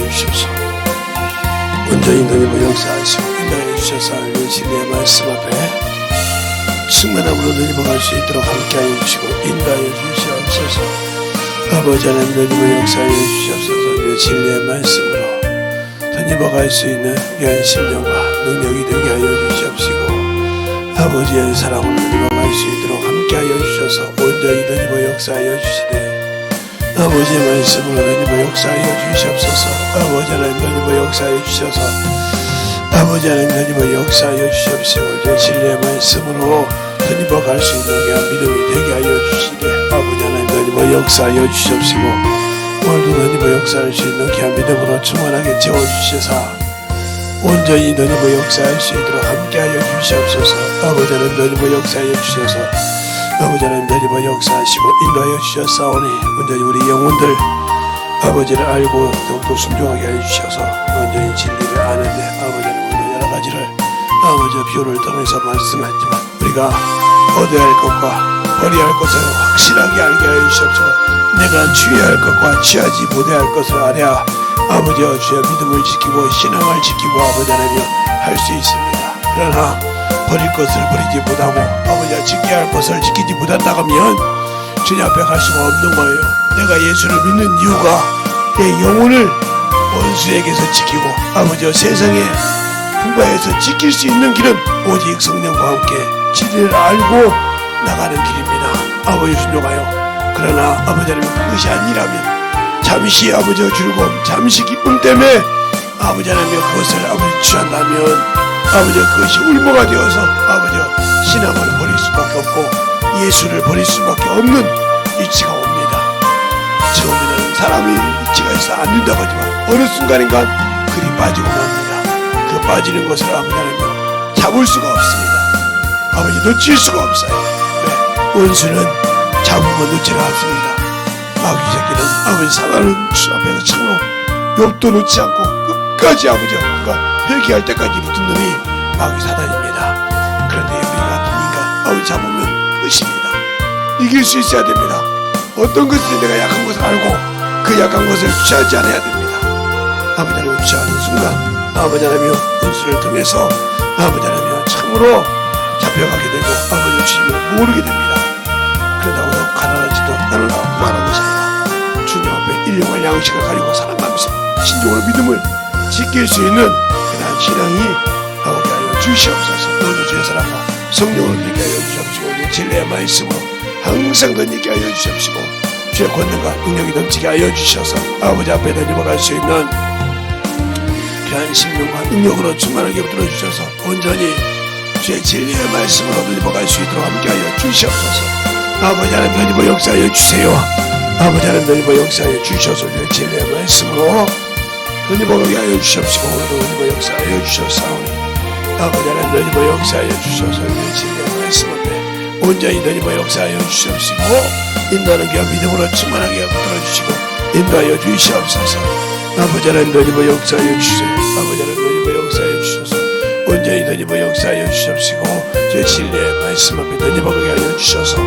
주셔서 온전히 너희와 역사하시고 인도하여 주셔서 알는 진리의 말씀 앞에 충만함으로 너희와 갈 수 있도록 함께하여 주시고 인도하여 주시옵소서. 아버지 하나님 너희와 역사하여 주시옵소서. 진리의 말씀으로 너희와 갈 수 있는 귀한 심령과 능력이 되게 하여 주시옵시고 아버지의 사랑으로 너희와 갈 수 있도록 함께하여 주셔서 온전히 너희와 역사하여 주시되 아버지의 말씀으로 너희와 역사하여 주시옵소서. 아버지 하나님 너희와 역사하여 주셔서 아버지 하나님 너희와 역사하여 주시옵시고 저 진리의 말씀으로 너희와 갈 수 있는 귀한 믿음이 되게 하여 주시되 아버지 하나님 너희와 역사하여 주시옵시고 오늘도 너희와 역사할 수 있는 귀한 믿음으로 충만하게 채워주셔서 온전히 너희와 역사할 수 있도록 함께하여 주시옵소서. 아버지 하나님 너희와 역사하여 주셔서 아버지 하나님 너희와 역사하시고 인도하여 주셨사오니 온전히 우리 영혼들 아버지를 알고 더욱더 순종하게 해주셔서 온전히 진리를 아는데 아버지 하나님 오늘 여러 가지를 아버지 비유를 통해서 말씀하지만 우리가 얻어야 할 것과 버려야 할 것을 확실하게 알게 하여 주시옵소서. 내가 취해야 할 것과 취하지 못해야 할 것을 알아야 아버지와 주의 믿음을 지키고 신앙을 지키고 아버지 하나님 할 수 있습니다. 그러나 버릴 것을 버리지 못하고 아버지와 지켜야 할 것을 지키지 못한다 하면 주님 앞에 갈 수가 없는 거예요. 내가 예수를 믿는 이유가 내 영혼을 원수에게서 지키고 아버지와 세상의 풍파에서 지킬 수 있는 길은 오직 성령과 함께 진리를 알고 나가는 길입니다. 아버지 순종하여 그러나 아버지 하나님 그것이 아니라면 잠시 아버지의 즐거움 잠시 기쁨 때문에 아버지 하나님 그것을 아버지 취한다면 아버지 그것이 울모가 되어서 아버지 신앙을 버릴 수밖에 없고 예수를 버릴 수밖에 없는 위치가 옵니다. 처음에는 사람이 위치가 있어 안 된다고 하지만 어느 순간인가 그리 빠지고 맙니다. 그 빠지는 것을 아버지 하나님 잡을 수가 없습니다. 아버지 놓칠 수가 없어요. 왜? 원수는 잡으면 놓지를 않습니다. 마귀 새끼는 아버지 사단은 주 앞에서 참으로 욕도 놓지 않고 끝까지 아버지가 그가 회개할 때까지 붙은 놈이 마귀 사단입니다. 그런데 우리 같은 인간 아버지 잡으면 끝입니다. 이길 수 있어야 됩니다. 어떤 것을 내가 약한 것을 알고 그 약한 것을 취하지 않아야 됩니다. 아버지 하나님 취하는 순간 아버지 하나님 원수를 통해서 아버지 하나님 참으로 잡혀가게 되고 아버지 주님을 모르게 됩니다. 그러다고 가난하지도 않으라고 말하는 것이 아니라 주님 앞에 일용할 양식을 가지고 살아가면서 신종으로 믿음을 지킬 수 있는 그러한 신앙이 나오게 하여 주시옵소서. 너도 주의 사랑과 성령을 믿게 하여 주시옵시고 진리의 말씀으로 항상 던지게 하여 주시옵시고 주의 권능과 능력이 넘치게 하여 주셔서 아버지 앞에 던져갈 수 있는 귀한 신명과 능력으로 충만하게 붙들어 주셔서 온전히 주의 진리의 말씀으로 던져갈 수 있도록 함께 하여 주시옵소서. 아버지 하나님 던지고 역사하여 주세요. 아버지 하나님 던지고 역사하여 주셔서 주의 진리의 말씀으로 던져보게 하여 주시옵시고 오늘도 던지고 역사하여 주셨사오니 아버지 하나님 던지고 역사하여 주셔서 주의 진리의 말씀 앞에 온전히 던지고 역사하여 주시옵시고 인도하는 귀한 믿음으로 충만하게 붙들어 주시고 인도하여 주시옵소서. 아버지 하나님 던지고 역사하여 주세요. 아버지 하나님 던지고 역사하여 주셔서 온전히 던지고 역사하여 주시옵시고 주의 진리의 말씀 앞에 던져보게 하여 주셔서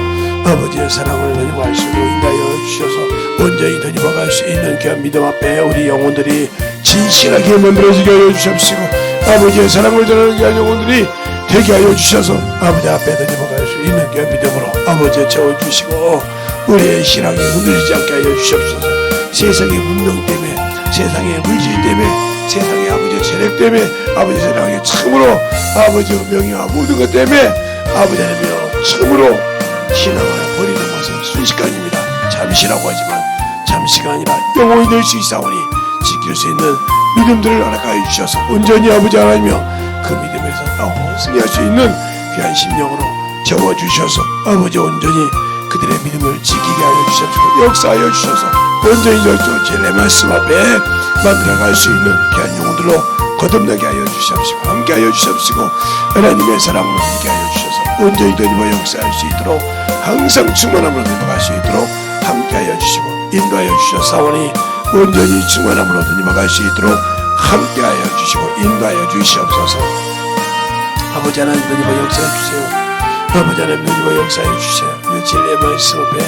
아버지의 사랑을 던져갈 수 있도록 인도하여 주셔서 온전히 던져갈 수 있는 귀한 믿음 앞에 우리 영혼들이 진실하게 만들어지게 하여 주시옵시고 아버지의 사랑을 전하는 귀한 영혼들이 되게 하여 주셔서 아버지 앞에 던져갈 수 있는 귀한 믿음으로 아버지의 채워주시고 우리의 신앙이 흔들리지 않게 하여 주시옵소서. 세상의 문명 때문에 세상의 물질 때문에 세상의 아버지의 재력 때문에 아버지 사랑하게 참으로 아버지의 명예와 모든 것 때문에 아버지 하나님이여 참으로 신앙을 버리는 것은 순식간입니다. 잠시라고 하지만 잠시가 아니라 영원히 될 수 있사오니 지킬 수 있는 믿음들을 허락하여 주셔서 온전히 아버지 하나님이여 그 믿음에서 나오고 승리할 수 있는 귀한 심령으로 채워주셔서 아버지 온전히 그들의 믿음을 지키게 하여 주셔서 역사하여 주셔서 온전히 저쪽 진리의 말씀 앞에 만들어갈 수 있는 귀한 영혼들로 거듭나게 하여 주시옵시고 함께 하여 주시옵시고 하나님의 사랑으로 함께 하여 주셔서 온전히 던지고 역사할 수 있도록 항상 충만함으로 던져갈 수 있도록 함께 하여 주시고 인도하여 주셨사오니 온전히 충만함으로 던져갈 수 있도록 함께 하여 주시고 인도하여 주시옵소서. 아버지 하나님 던지고 역사해 주세요. 아버지 하나님 던지고 역사해 주세요. 이 진리의 말씀 앞에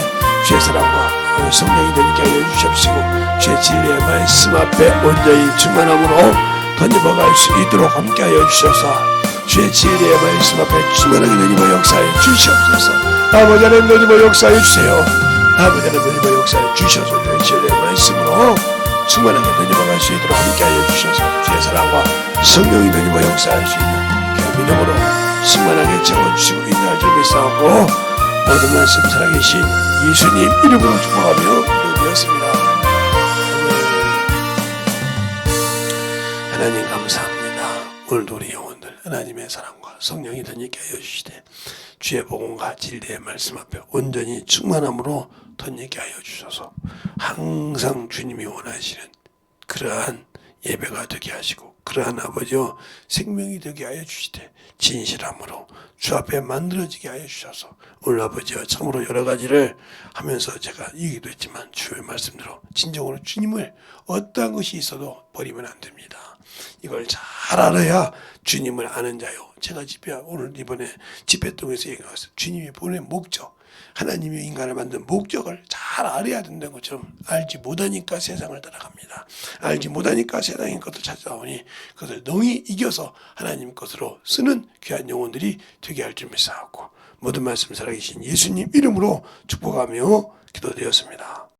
주의 사랑과 성령이 되니까 하여 주시옵시고 주의 진리의 말씀 앞에 온전히 충만함으로 던져버갈 수 있도록 함께하여 주셔서 주의 진리의 말씀 앞에 충만하게 던져버 역사하여 주시옵소서. 아버지 하나님 던져버 역사하여 주세요. 아버지 하나님 던져버 역사하여 주셔서 주의 진리의 말씀으로 충만하게 던져버갈 수 있도록 함께하여 주셔서 주의 사랑과 성령이 던져버 역사할 수 있는 그 믿음으로 충만하게 채워주시고 인도할 줄 믿사오고 모든 말씀 살아계신 예수님 이름으로 축복하며 기도드렸습니다. 하나님 감사합니다. 오늘도 우리 영혼들 하나님의 사랑과 성령이 던지게 하여 주시되 주의 복음과 진리의 말씀 앞에 온전히 충만함으로 던지게 하여 주셔서 항상 주님이 원하시는 그러한 예배가 되게 하시고 그러한 아버지여 생명이 되게 하여 주시되 진실함으로 주 앞에 만들어지게 하여 주셔서 오늘 아버지여 참으로 여러 가지를 하면서 제가 얘기도 했지만 주의 말씀대로 진정으로 주님을 어떠한 것이 있어도 버리면 안 됩니다. 이걸 잘 알아야 주님을 아는 자요. 제가 오늘 이번에 집회 통해서 얘기했어요. 주님이 보낸 목적, 하나님이 인간을 만든 목적을 잘 알아야 된다는 것처럼 알지 못하니까 세상을 따라갑니다. 알지 못하니까 세상의 것을 찾아오니 그것을 능히 이겨서 하나님 것으로 쓰는 귀한 영혼들이 되게 할 줄 믿사옵고 모든 말씀 살아계신 예수님 이름으로 축복하며 기도드렸습니다.